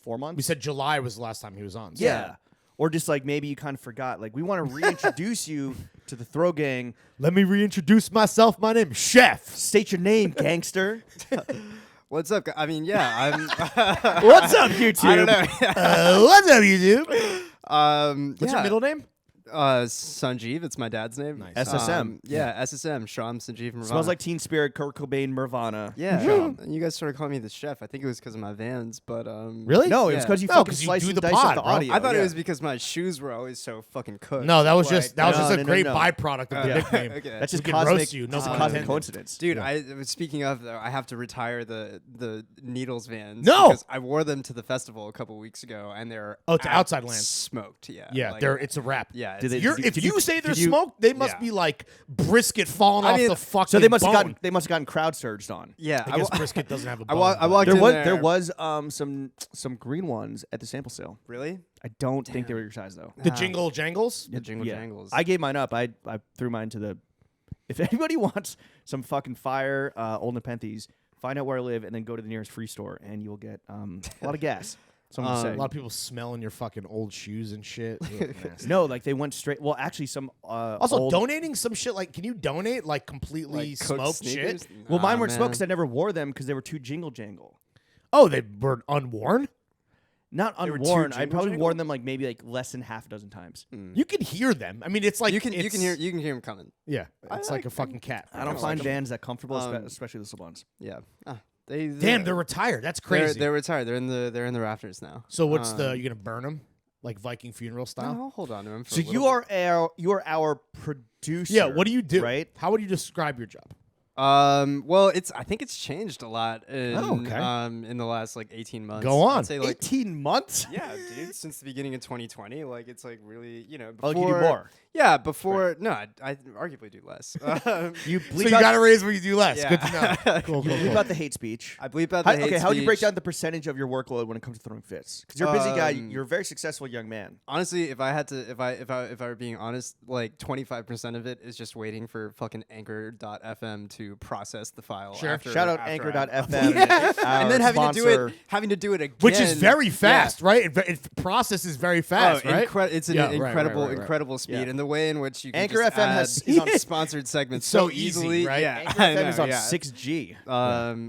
4 months. We said July was the last time he was on. so- Yeah. Or just like maybe you kind of forgot. Like we want to reintroduce you to the Throw Gang. Let me reintroduce myself. My name is Chef. State your name, gangster. What's up? I mean, yeah, I'm. What's up, YouTube? I don't know. What's up, YouTube? What's yeah. your middle name? Sanjeev. It's my dad's name. Nice. SSM. Yeah, SSM. Shyam Sanjeev Nirvana. Smells like Teen Spirit, Kurt Cobain, Nirvana. Yeah. Shyam. And you guys started calling me the chef. I think it was because of my Vans, but Really? No, it Yeah. was because you No, fucking 'cause you sliced do and the diced pod, up the bro. audio. I thought yeah. it was because my shoes were always so fucking cooked. No, that was Like, just a no, great no. byproduct of the Yeah. nickname. Okay. That's just We can cosmic, roast you, no just pun cosmic intended. coincidence. Dude, speaking of, though, I have to retire the Needles Vans. No! Because I wore them to the festival a couple weeks ago, and they're To Outside Lands. smoked. Yeah, Yeah, like, it's a wrap. yeah. Did it's- they- If Did you you- say they're did you- smoked, they must Yeah. be like brisket falling I off mean, the fucking So they must have bone. gotten crowd surged on. yeah. I guess brisket doesn't have a I bone. walked but- in There was some green ones at the sample sale. Really? I don't think they were your size though. the jingle jangles. The jingle Yeah. jangles. I gave mine up. I threw mine to the. If anybody wants some fucking fire old Nepenthes, find out where I live and then go to the nearest free store and you'll get a lot of gas. So I'm A gonna lot say. of people smelling your fucking old shoes and shit. Ugh, nasty. No, like they went straight. Well, actually, some Also, old, donating some shit like, can you donate like completely like cooked smoked sneakers? shit? Well, mine weren't man. smoked because I never wore them because they were too jingle jangle. Oh, they were unworn. Not They were too unworn. I jingle probably jangle? worn them like maybe like less than half a dozen times. You can hear them. I mean, it's like you can it's- hear them coming. Yeah, it's I- like a fucking cat. I don't find Vans that comfortable, Um, especially the slip-ons. Yeah. Damn, they're retired. That's crazy. They're retired. They're in the rafters now. So what's you gonna burn them like Viking funeral style? No, I'll hold on to them. For So a little you are our producer. Yeah. What do you do? Right? How would you describe your job? Well, I think it's changed a lot in okay. In the last like 18 months. Go on. I'd say like 18 months. yeah, dude, since the beginning of 2020, like it's like really, Oh, before you do more. Yeah, before I arguably do less. You So bleep you out, got to raise when you do less. Yeah. Good to know. Cool, you cool, bleep cool. out the hate speech. I bleep out the hate Okay, how would you speech. break down the percentage of your workload when it comes to throwing fits? Because you're a busy guy. You're a very successful young man. Honestly, if I were being honest, like 25% of it is just waiting for fucking Anchor.fm to process the file. Sure. After, Shout out after Anchor.fm. and then having to do it again, Which is very fast, Yeah. right? It processes very fast, right? It's an Yeah, right, incredible, right. incredible speed, Yeah. and the way in which you can Anchor just FM add is on sponsored segments so so easy, easily, right? Yeah, Anchor I FM know, is on yeah. 6G.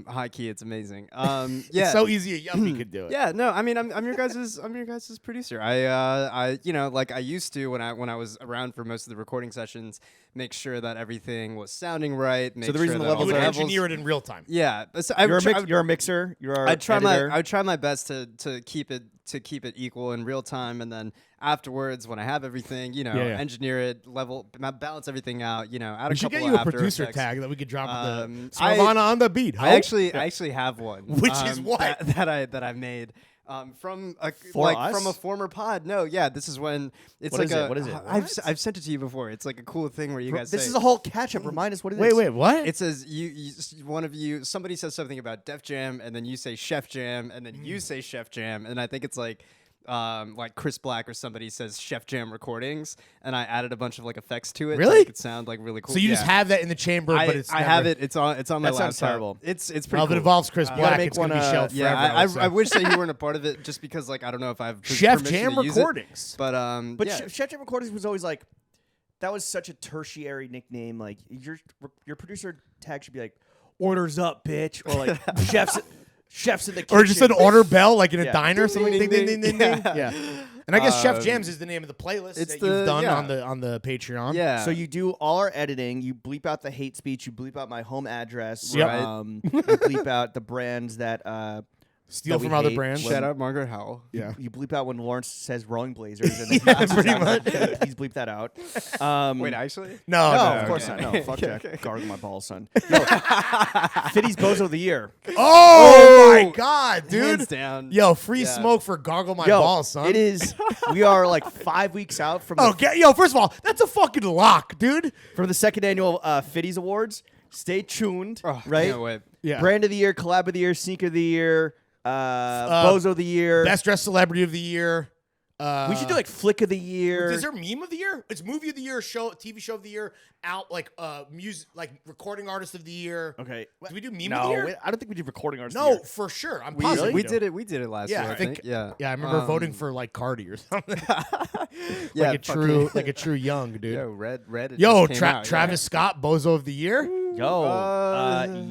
High key, it's amazing. Yeah, It's so easy a yuppie could do it. yeah, no, I mean, I'm your guys' producer. I like I used to when I was around for most of the recording sessions, make sure that everything was sounding right. Make the reason sure the that You all would levels engineer it in real time. Yeah, so I You're would try- you're a mixer. You're our I try editor. my best to keep it equal in real time, and then afterwards when I have everything, Yeah. engineer it, balance everything out, add We a should couple get you of a After producer Effects. tag that we could drop Um, the Savannah on the beat. Ho? I actually have one, Which is what? that I made. From a For us? from a former pod. No, yeah, this is when it's What like is a. it? What is it? I've sent it to you before. It's like a cool thing where you guys This say, is a whole catch-up. Remind us what it is. Wait, what? it says one of you, somebody says something about Def Jam, and then you say Chef Jam, and then you say Chef Jam, and I think it's like Chris Black or somebody says Chef Jam recordings, and I added a bunch of like effects to it to Really? make it sound like really cool. So you just Yeah. have that in the chamber, but it's I never, have it. It's on my That sounds laptop. terrible. It's pretty Well, if cool. it involves Chris gotta Black, make it's gonna one, be shelved Yeah, forever. I so. wish that you weren't a part of it, just because like I don't know if I have Chef permission Jam to use it. recordings. But But yeah. Chef Jam Recordings was always like, that was such a tertiary nickname. Like your producer tag should be like, orders up, bitch, or like chefs in the kitchen. Or just an order bell, like in a Yeah. diner, something. Ding, Ding, ding, ding, ding, ding, ding. Yeah. And I guess Chef Um, Jams is the name of the playlist it's that you've done yeah. on the Patreon. Yeah. So you do all our editing. You bleep out the hate speech. You bleep out my home address. Yep. You bleep out the brands that Steal that we from other hate. brands. Shout out Margaret Howell. Yeah. You bleep out when Lawrence says Rolling Blazers. And then Yeah, pretty much. Please bleep that out. Wait, actually? No, No, no, of course okay. not. No, fuck that. Gargle my balls, son. Yo, Fitty's Bozo of the Year. Oh my God, dude. Hands down. Yo, free Yeah. smoke for Gargle My Yo, Balls, son. it is. We are like 5 weeks out from Oh, yo, first of all, that's a fucking lock, dude. from the second annual Fitty's Awards. Stay tuned, Oh, right? can't wait. Yeah. Brand of the Year, Collab of the Year, Sneaker of the Year, Bozo of the Year. Best dressed celebrity of the year. We should do like Flick of the Year. Is there meme of the year? It's movie of the year, show, TV show of the year, out like music, like recording artist of the year. Okay. Do we do meme No, of the year? I don't think we did recording artists. No, for sure. I'm positive. We did it last Yeah, year. I think. Yeah. Yeah, I remember voting for like Cardi or something. Yeah, like a true young dude. Yo, Red. It Yo, just came out, Travis Scott, Bozo of the year, Yo,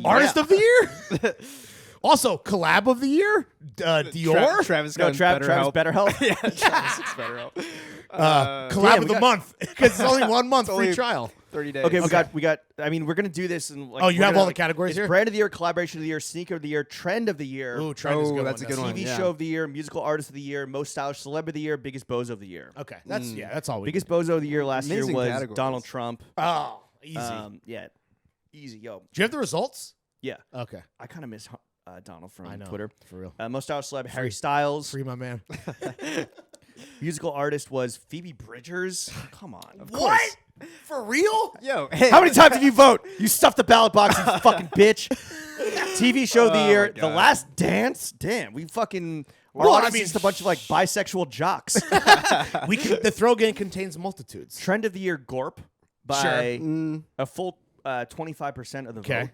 artist of the year. Also, collab of the year, Dior. Travis No, Scott. Travis Better Help. Yeah, Travis is better help. Collab Damn, of we the got- month because it's only 1 month free only- trial. 30 days. Okay, we got. I mean, we're gonna do this in. Like, Oh, you we're have gonna, all the like, categories it's here? Brand of the Year, Collaboration of the Year, Sneaker of the Year, Trend of the Year, Ooh, trend is a good that's one. a good one. TV yeah. Show of the Year, Musical Artist of the Year, Most Stylish Celeb of the Year, Biggest Bozo of the Year. Okay, that's all we. Biggest Bozo of the Year last year Amazing was categories. Donald Trump. Oh, easy. Yeah, easy. Yo, Do you have the results? yeah. Okay, I kind of miss Donald from I know. Twitter. For real. Most Stylish Celeb, Harry Styles. Free my man. Musical Artist was Phoebe Bridgers. Come on. Of What? course. For real? Yo, hey. How many times did you vote? You stuffed the ballot box, you fucking bitch. TV Show of the Oh Year, my The God. Last Dance. Damn, we fucking. Our Well, I audience mean, is just a bunch of like bisexual jocks. The throw game contains multitudes. Trend of the Year, Gorp, by Sure. a full 25% of the Okay. vote.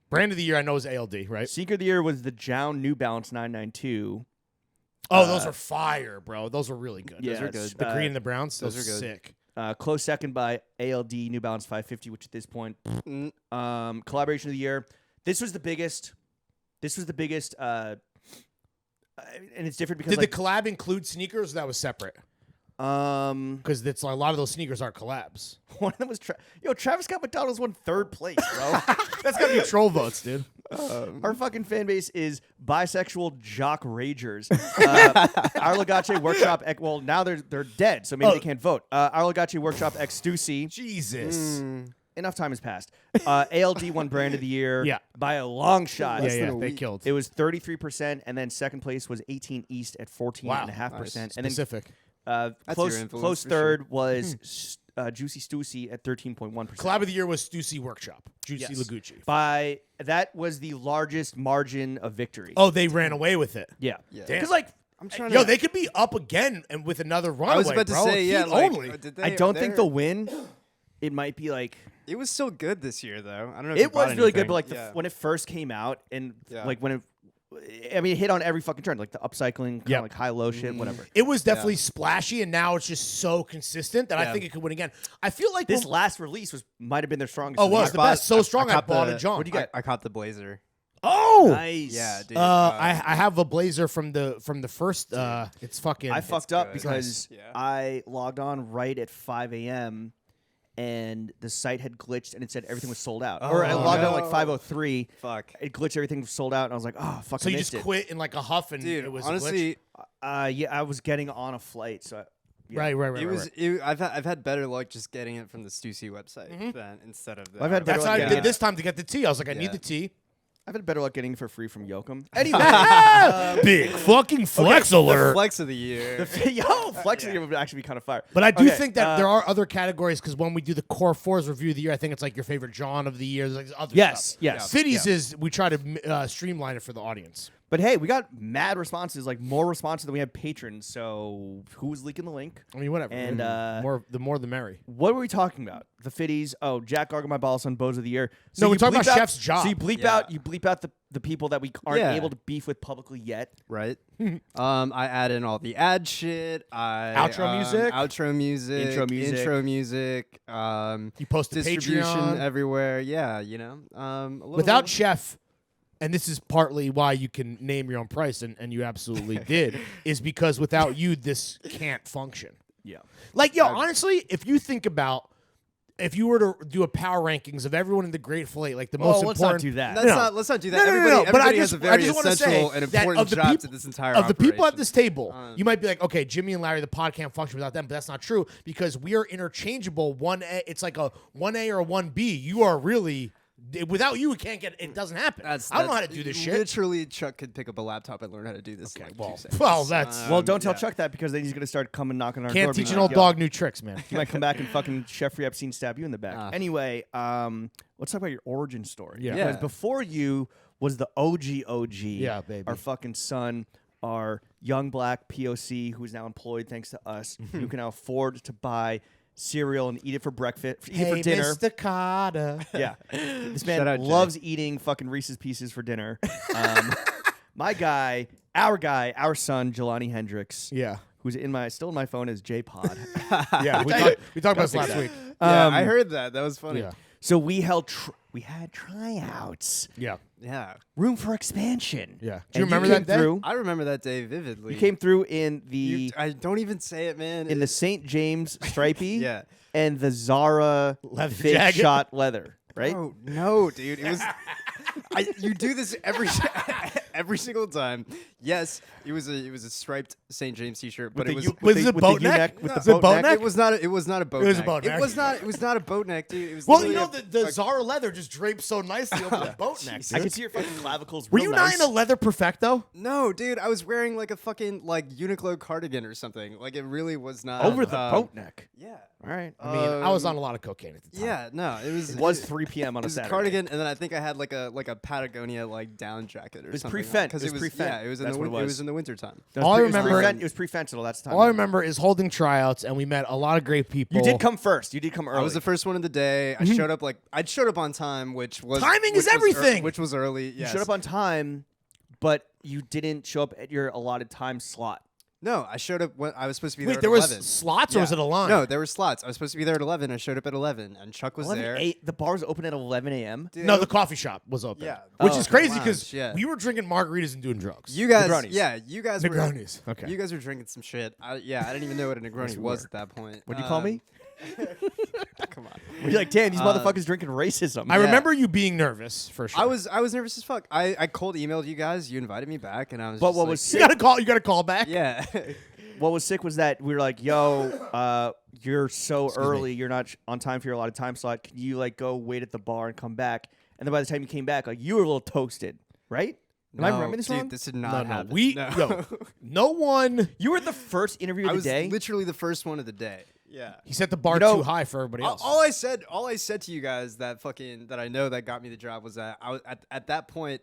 Brand of the year I know is ALD, right? Sneaker of the Year was the Jown New Balance 992. Oh, those are fire, bro. Those are really good. Yeah, Those are it's, good. The green and the browns, those, those are are good. sick. Close second by ALD New Balance 550, which at this point, collaboration of the year. This was the biggest. And it's different because Did the collab include sneakers? Or that was separate because it's a lot of those sneakers are collabs. one of them was Travis Scott McDonald's won third place, bro. That's gotta be troll votes, dude. Our fucking fan base is bisexual jock ragers. Our Legace Workshop. Well, now they're dead, so maybe they can't vote. Our Legace Workshop X Stussy. Jesus. Enough time has passed. ALD won Brand of the Year. Yeah. by a long shot. Yeah, than a they week. killed. It was 33%, and then second place was 18 East at 14.5%. Nice. And then Specific. That's close your influence close for third was Juicy Stussy at 13.1%. Collab of the year was Stussy Workshop. Juicy Yes. Lagucci. That was the largest margin of victory. Oh, they ran away with it. Yeah. Yeah. Damn. Because like I'm trying Yo, to. they could be up again and with another runaway. I was about to bro. say, yeah. Heat Like, only. I don't think they'll win. It might be like It was still good this year, though. I don't know. If it was really good, but like yeah. when it first came out and Yeah. like when it hit on every fucking trend, like the upcycling, kind Yep. of like high-low shit, whatever. It was definitely splashy, and now it's just so consistent that I Yeah. think it could win again. I feel like This last release might have been their strongest. Oh, of the was year. the best. So strong, I caught bought the- a John. What'd you get? I caught the Blazer. Oh, Nice. Yeah, dude. I have a blazer from the first. It's fucking. I fucked up good. because Yeah. I logged on right at 5 a.m. and the site had glitched and it said everything was sold out. Or I logged on like no. 5:03. Fuck. It glitched, everything was sold out, and I was like, oh, fuck. So I you missed just it. quit in like a huff, and Dude, it was honestly, Yeah, I was getting on a flight, so yeah. right. it was. I've had better luck just getting it from the Stussy website than instead of the. I've had better That's how luck I getting did this time to get the tea. I was like, I need Yeah. the tea. I've had better luck getting it for free from Yoakum. Anyway, Big fucking flex alert. Flex of the year. flexing would actually be kind of fire. But I do Okay, think that there are other categories because when we do the core fours review of the year, I think it's like your favorite John of the year. There's like other Yes, stuff. yes. Fitties yeah. is we try to streamline it for the audience. But hey, we got mad responses, like more responses than we had patrons. So who's leaking the link? I mean, whatever. And, the more the merry. What were we talking about? The Fitties. Oh, Jack Gargle, my balls on Bows of the Year. No, you we're talking bleep about out- Chef's job. So you bleep out the people that we aren't Yeah. able to beef with publicly yet. Right. I add in all the ad shit. Outro music? Outro music. Intro music. Intro music. You post the Distribution Patreon. everywhere. Yeah, you know. A little Without Chef, and this is partly why you can name your own price, and you absolutely did, is because without you, this can't function. Yeah. Like, yo, honestly, if you think about, if you were to do a power rankings of everyone in the Grateful Eight, like the most let's important. not do that. Let's not do that. No, Everybody, but I everybody just, has a very wanna essential say and that important of the job people, to this entire of the people at operation. this table, you might be like, okay, Jimmy and Larry, the pod can't function without them, but that's not true because we are interchangeable. 1A, it's like a 1A or a 1B. You are really. Without you, it doesn't happen. I don't know how to do this shit. Literally, Chuck could pick up a laptop and learn how to do this. Okay, in like well, 2 seconds. well, that's Well, don't tell yeah. Chuck that because then he's gonna start coming knocking on our door. can't being teach an like, old "Yo." dog new tricks, man. He might come back and fucking Jeffrey Epstein stab you in the back. Ah. Anyway, let's talk about your origin story. Yeah. Because Yeah. before you was the OG. Yeah, baby. Our fucking son, our young black POC who is now employed thanks to us, who can now afford to buy cereal and eat it for breakfast, eat it for dinner. Mr. Carter. Yeah. This Shout man out, Jay. loves eating fucking Reese's Pieces for dinner. My guy, our son, Jelani Hendricks, Yeah. who's still in my phone as J-Pod. Yeah. We talked about this last week. Yeah, I heard that. That was funny. Yeah. So we had tryouts. Yeah. Yeah. Room for expansion. Yeah. Do And you remember came that day? through. I remember that day vividly. You came through in the I don't even say it, man. in the St. James stripey Yeah. and the Zara Leather fake jacket. shot leather, right? Oh no, dude! It was. You do this every single time. Yes, it was a striped St. James T-shirt, but it was. Was it boat neck? With Was the it boat neck? It was not. It was not a boat. It was a neck. boat neck. It was not. It was not a boat neck, dude. It was. Well, you literally know, the Zara leather just drapes so nicely over the boat neck. I can see your fucking clavicles. Were real you not nice. in a leather perfecto? No, dude, I was wearing like a fucking like Uniqlo cardigan or something. Like it really was not over the boat neck? Yeah. All right. I mean, I was on a lot of cocaine at the time. Yeah. No, it was. It was 3 p.m. on It a was a Saturday. cardigan, and then I think I had like a Patagonia like down jacket or was something. pre-Fent. Because It was pre-Fent. Yeah, it was in That's the what it it was. was in the wintertime. That was All I pre- remember- it was pre-fentanyl. That's the time. All I remember is holding tryouts, and we met a lot of great people. You did come first. You did come early. I was the first one of the day. I showed up I showed up on time, which was Timing which is was everything! which was early. You Yes. showed up on time, but you didn't show up at your allotted time slot. No, I showed up when I was supposed to be there. Wait, at there was 11. slots or Yeah. was it a line? No, there were slots. I was supposed to be there at 11. I showed up at 11, and Chuck was 11 there. 8, the bar's open at 11 a.m. Dude, No, the coffee shop was open. Yeah. Which Oh, is crazy lounge, because yeah. we were drinking margaritas and doing drugs. You guys, Negronis. yeah, you guys were. Negronis. Okay. You guys were drinking some shit. I didn't even know what a Negroni we was were. at that point. What'd you call me? Come on. You're like, damn, these motherfuckers drinking racism. I Yeah. remember you being nervous for sure. I was nervous as fuck. I cold emailed you guys. You invited me back, and I was. But just what like, was You got to call back. Yeah. what was sick was that we were like, yo, you're so early. You're not on time for your allotted time slot. Can you like go wait at the bar and come back? And then by the time you came back, like you were a little toasted, right? Am I remembering this dude, wrong? This did not No, happen. we No. yo, no one. You were the first interview I of was the day. literally the first one of the day. Yeah. He set the bar You know, too high for everybody else. All I said to you guys that I know that got me the job was that I was at that point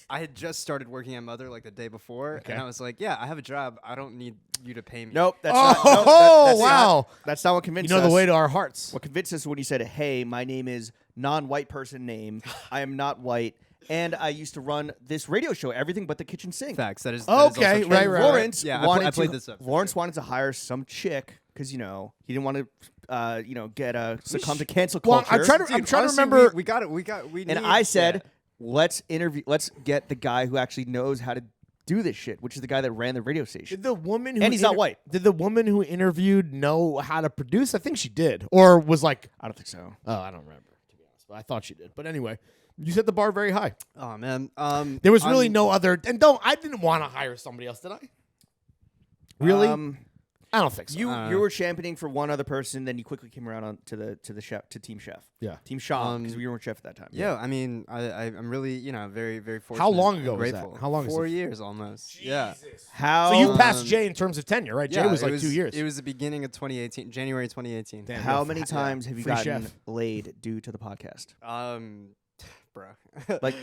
I had just started working at Mother like the day before, and I was like, yeah, I have a job. I don't need you to pay me. Nope. That's Oh, not. Nope, that's wow. Not, that's not what convinced you know us. the way to our hearts. What convinced us when he said, "Hey, my name is non-white person name. I am not white, and I used to run this radio show, Everything But the Kitchen Sink." Facts. That is Okay, also right, true. right, And right. Lawrence Yeah, wanted I played to, this up. Lawrence wanted to hire some chick because he didn't want to get succumb to cancel Well, culture. I'm trying to Honestly, remember. We got it. We and need- I said, yeah. let's get the guy who actually knows how to do this shit, which is the guy that ran the radio station. Did the woman who And he's not white. Did the woman who interviewed know how to produce? I think she did, or was like, I don't think so. oh, I don't remember to be honest, but I thought she did. But anyway, you set the bar very high. Oh man. There was really no other. And I didn't want to hire somebody else, did I? Really? I don't think so. You were championing for one other person, then you quickly came around to the chef, to Team Chef. Yeah. Team Shyam, because we weren't chef at that time. Yeah, I mean, I'm really, very, very fortunate. How long and ago was that? grateful. How long is 4 it? years almost. Yeah. How So you passed Jay in terms of tenure, right? Jay Yeah, was it like 2 years. It was the beginning of 2018, January 2018. Damn. how Yeah, many times have you Free gotten chef. laid due to the podcast? Bro. Like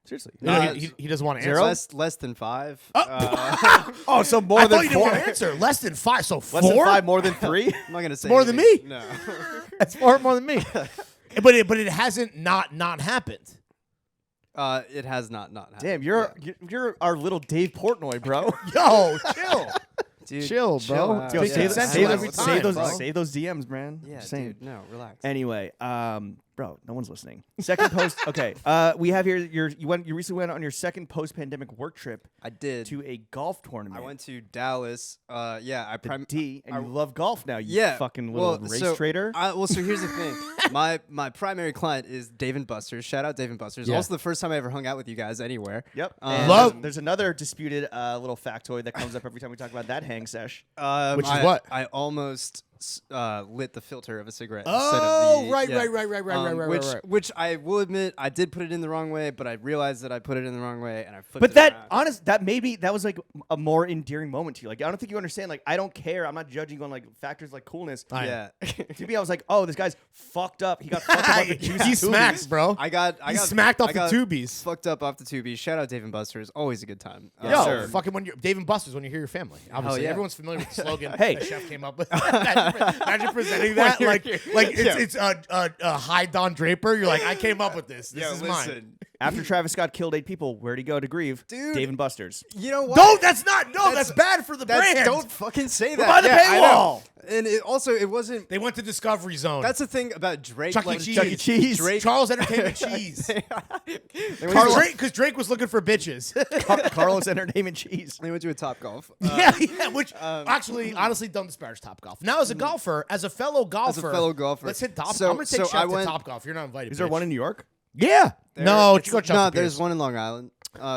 seriously? No, he doesn't want to answer. less than 5. Oh, so more I than thought you didn't four. want to answer. Less than 5. So 4? Less than 5, more than 3. I'm not gonna say More than anything. me. No. That's far more than me. but it hasn't not happened. It has not happened. Damn, you're our little Dave Portnoy, bro. Yo, chill. Dude, Chill, bro. out. Yo, Dude, Yeah, save, that's save what those, every save time, those, bro. save those DMs, man. Yeah, Just saying. dude. No, relax. Anyway, bro, no one's listening. Second post. Okay, we have here you recently went on your second post-pandemic work trip I did. to a golf tournament. I went to Dallas. Yeah, I the D, and you love golf now. You Yeah, fucking little race trader. So here's the thing. My primary client is Dave & Buster's. Shout out Dave & Buster's. Yeah. Also the first time I ever hung out with you guys anywhere. Yep. Um, And Love- there's another disputed little factoid that comes up every time we talk about that hang sesh. Which is what? I almost lit the filter of a cigarette Oh, instead of the right. Which I will admit I did put it in the wrong way, but I realized that I put it in the wrong way and I flipped But it that around. that was like a more endearing moment to you. Like I don't think you understand. Like I don't care. I'm not judging on like factors like coolness. Yeah. To me, I was like, oh, this guy's fucked up. He got fucked up on the juice. He smacks, bro. I got smacked off I the got tubies. Fucked up off the tubies. Shout out Dave & Buster's. Always a good time. Yo, sir. fucking when you're Dave & Buster's when you hear your family. Obviously, yeah. everyone's familiar with the slogan Hey. the chef came up with. Imagine presenting that like it's high Don Draper. You're like, I came up with this. This is mine. After Travis Scott killed 8 people, where'd he go to grieve? Dude. Dave & Buster's. You know what? No, that's bad for the brand. Don't fucking say that. behind the I know. paywall. And it wasn't. They went to Discovery Zone. That's the thing about Drake. Chuck E. like, Cheese. Chuck E. Cheese. Drake. Charles Entertainment Cheese. They went to- Because Drake was looking for bitches. Carlos Entertainment Cheese. They went to a Top Golf. Yeah, which actually, honestly, don't disparage Top Golf. Now, as a golfer, as a fellow golfer, let's hit Top. So- I'm gonna take so Chef I to went- Top Golf. You're not invited. Is there bitch. one in New York? Yeah. No, It's- you go to no, Chelsea there's Piers. one in Long Island.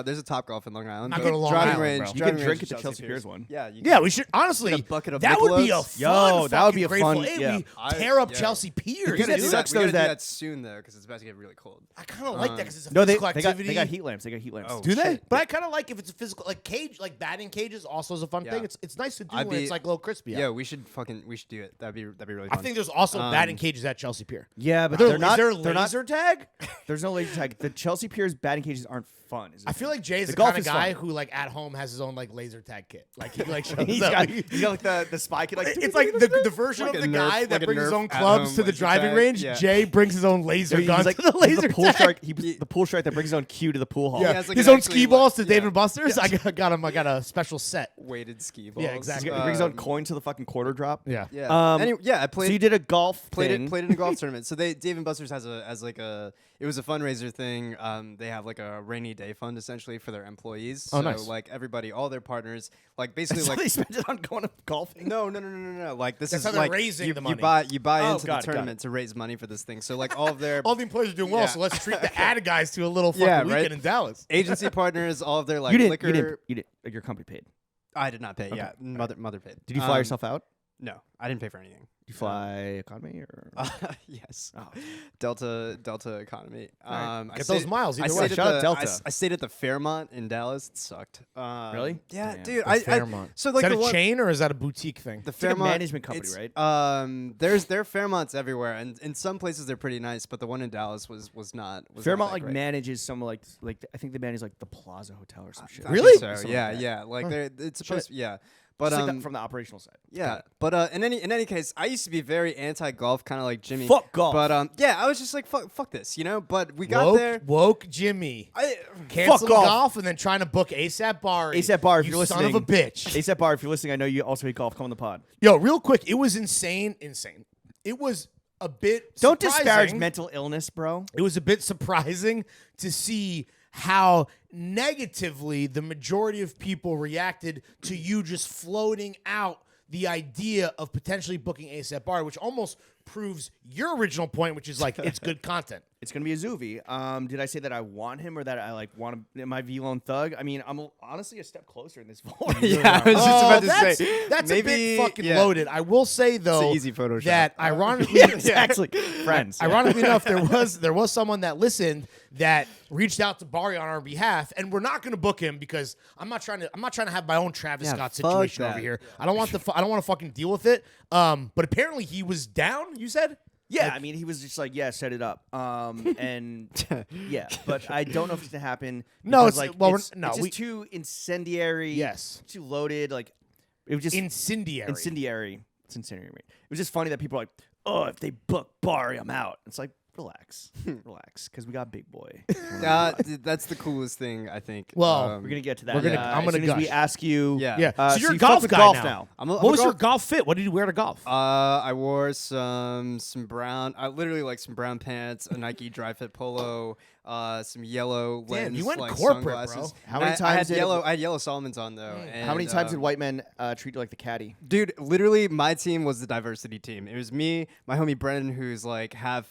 There's a Top Golf in Long Island. Not go to Long driving Island, range. bro. You driving can drink range at the to Chelsea Piers one. Yeah, you Yeah, can we should honestly. get a bucket of that would be a Michelob's. Yo, fun. that would be a fucking fun- grateful. yeah. Hey, we tear up yeah. Chelsea Piers. We gotta It do sucks that. We though gotta do that- that soon though, because it's about to get really cold. I kind of like that because it's a No, they physical got activity. heat lamps. They got heat lamps. Oh, Do they? shit. But I kind of like if it's a physical, like batting cages. Also is a fun Yeah. thing. It's nice to do I'd when be- it's like a little crispy. Yeah, out. we should do it. That'd be really I fun. think there's also batting cages at Chelsea Pier. Yeah, but Is they're not. there They're not. laser tag? There's no laser tag. The Chelsea Piers batting cages aren't fun. Is I feel like Jay's the golf kind of is guy fun. who like at home has his own like laser tag kit. Like he like shows he's up. got like the spy kid. Like It's like the version Like of a the Nerf- guy that like a brings his Nerf own at clubs home to the laser driving tag. range. Yeah. Jay brings his own laser he's gun like to the laser pool tag. strike. The pool strike that brings his own cue to the pool hall. Yeah, has, like, his an own actually, ski balls to like- Dave yeah. and Buster's. I got him. I got a special set. weighted ski balls. Yeah, exactly. He brings his own coin to the fucking quarter drop. Yeah. Yeah. Um, Anyway, yeah, I played. So you did a golf played thing. it in a golf tournament. So Dave & Buster's has it was a fundraiser thing. They have like a rainy day fund essentially for their employees. Oh, so nice. like everybody, all their partners, like basically So like they spent it on going to golfing. no. Like this That's is how they're like raising you, the you money. buy Oh, into got the it. tournament to raise money for this thing. So like all of their All the employees are doing well, Yeah. so let's treat the ad guys to a little fucking Yeah, right. weekend in Dallas. agency partners, all of their like You didn't. liquor. You didn't. Your company paid. I did not pay. Yeah, mother paid. Did you fly yourself out? No, I didn't pay for anything. You fly economy or? Yes. Oh. Delta economy. Get those miles either way. stayed Shout out at Delta. I stayed at the Fairmont in Dallas. It sucked. Really? Yeah, Damn. dude. The Fairmont. So like is that the a chain or is that a boutique thing? The It's like a Fairmont management company, right? There are Fairmonts everywhere, and in some places they're pretty nice, but the one in Dallas was not. Fairmont not like that great. manages some like I think they manage like the Plaza Hotel or some shit. I think Really? So Something yeah, like that. yeah. Like it's supposed. Yeah, but Just like from the operational side. yeah, but in any case, I used to be very anti-golf, kind of like Jimmy. Fuck golf. But yeah, I was just like fuck this, you know. But we got there. Woke Jimmy. I, Canceling golf. golf and then trying to book ASAP Bar. ASAP Bar, if you you're son of a listening. bitch. ASAP Bar, if you're listening, I know you also hate golf. Come on the pod. Yo, real quick, it was insane. It was a bit Don't surprising. disparage mental illness, bro. It was a bit surprising to see how negatively the majority of people reacted to you just floating out the idea of potentially booking ASAP Bar, which almost proves your original point, which is like it's good content. It's gonna be a Zuvi. Did I say that I want him or that I like want him? Am I V-Lone Thug? I mean, I'm honestly a step closer in this voice. yeah, I was just about to say That's maybe, a bit fucking yeah. loaded. I will say though easy Photoshop. that ironically, exactly. Friends. ironically enough, there was someone that listened that reached out to Barry on our behalf, and we're not going to book him because I'm not trying to have my own Travis Yeah, Scott fuck situation that. over here. I don't want I don't want to fucking deal with it. But apparently he was down. You said. Yeah, I mean, he was just like, yeah, set it up. And yeah, but I don't know if it's gonna happen. No, because, it's- well, it's we- just too incendiary. Yes. too loaded. Like it was just Incendiary. incendiary. It's incendiary. It was just funny that people are like, oh, if they book Barry, I'm out. It's like, relax, because we got Big Boy. That's the coolest thing I think. Well, We're gonna get to that. We're gonna- as I'm gonna soon as we gush. ask you. Yeah. Yeah. So you're a you golf fuck with guy golf now. I'm What was your golf fit? What did you wear to golf? I wore some brown. I literally like some brown pants, a Nike Dry Fit polo, some yellow lens. you went like corporate, bro. sunglasses. How many I times had did- yellow? I had yellow Solomons on though. How many and, times did white men treat you like the caddy? Dude, literally, my team was the diversity team. It was me, my homie Brennan, who's like half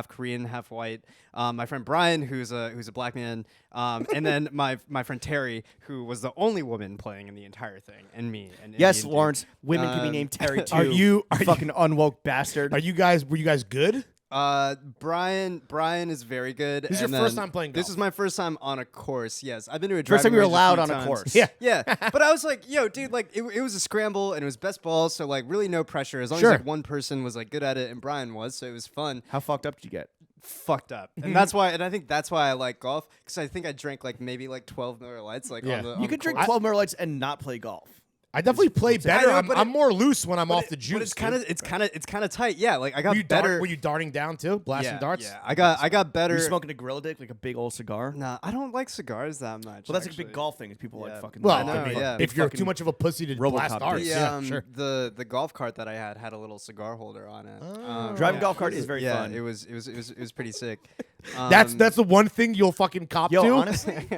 Korean, half white. My friend Brian, who's a black man, and then my friend Terry, who was the only woman playing in the entire thing, and me. An Yes, Indian dude. Lawrence. Women can be named Terry too. Are you fucking unwoke bastard? were you guys good? Brian is very good. This is and your first then time playing This golf? is my first time on a course. Yes, I've been to a First time driving you were range allowed few on a times. course. Yeah. Yeah, but I was like, yo, dude, like it was a scramble and it was best ball, so like really no pressure. As long Sure. as like one person was like good at it, and Brian was, so it was fun. How fucked up did you get? Fucked up, and that's why, and I think that's why I like golf, because I think I drank like maybe like 12 Miller Lights, like Yeah. on the. You on could the drink course. 12 Miller Lights and not play golf. I definitely play better. I know, but I'm more loose when I'm But off it- the juice. But it's kind of tight. Yeah, like I Were got you better. were you darting down too, blasting yeah, darts? Yeah, I got better. Were you smoking a Gorilla Dick, like a big old cigar? Nah, I don't like cigars that much. Well, that's like a actually. big golf thing. Is people Yeah. like fucking. Well, I know, I mean, yeah. if you're fucking too much of a pussy to blast RoboCop darts, dicks. yeah, sure. the golf cart that I had a little cigar holder on it. Driving yeah. golf cart is very yeah, fun. it was pretty sick. That's the one thing you'll fucking cop Yo, to. honestly,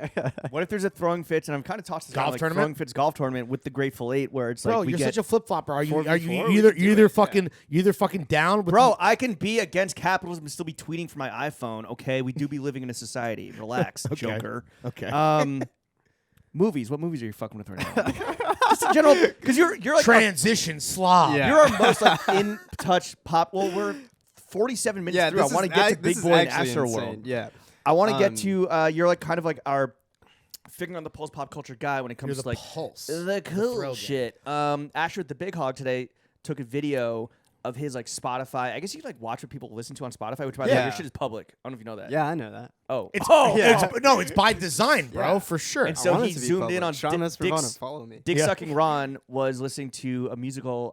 what if there's a Throwing Fits, and I'm kind of tossed this Golf around, like tournament? Throwing Fits golf tournament with the Grateful Eight, where it's Bro, like we you're get. such a flip flopper. Are you 4v4, you either fucking down with Bro, I can be against capitalism and still be tweeting from my iPhone. Okay, we do be living in a society. Relax, Joker. Okay. Movies. What movies are you fucking with right now? Just in general, because you're like transition slob. Yeah. you're our most like in touch pop. Well, we're 47 minutes through. I want to get to Big Boy and Astroworld. Yeah. I want to get to. You're like kind of like our figuring on the pulse pop culture guy when it comes You're to the like pulse. the The cool thrill shit. Asher the Big Hog today took a video of his like Spotify. I guess you could like watch what people listen to on Spotify, which by the way, Yeah. your shit is public. I don't know if you know that. Yeah, I know that. Oh. It's by design, bro, Yeah. for sure. And so want it he to be zoomed public. in on Sean Dick's Espravano, follow me. Dick Yeah. Sucking Ron was listening to a musical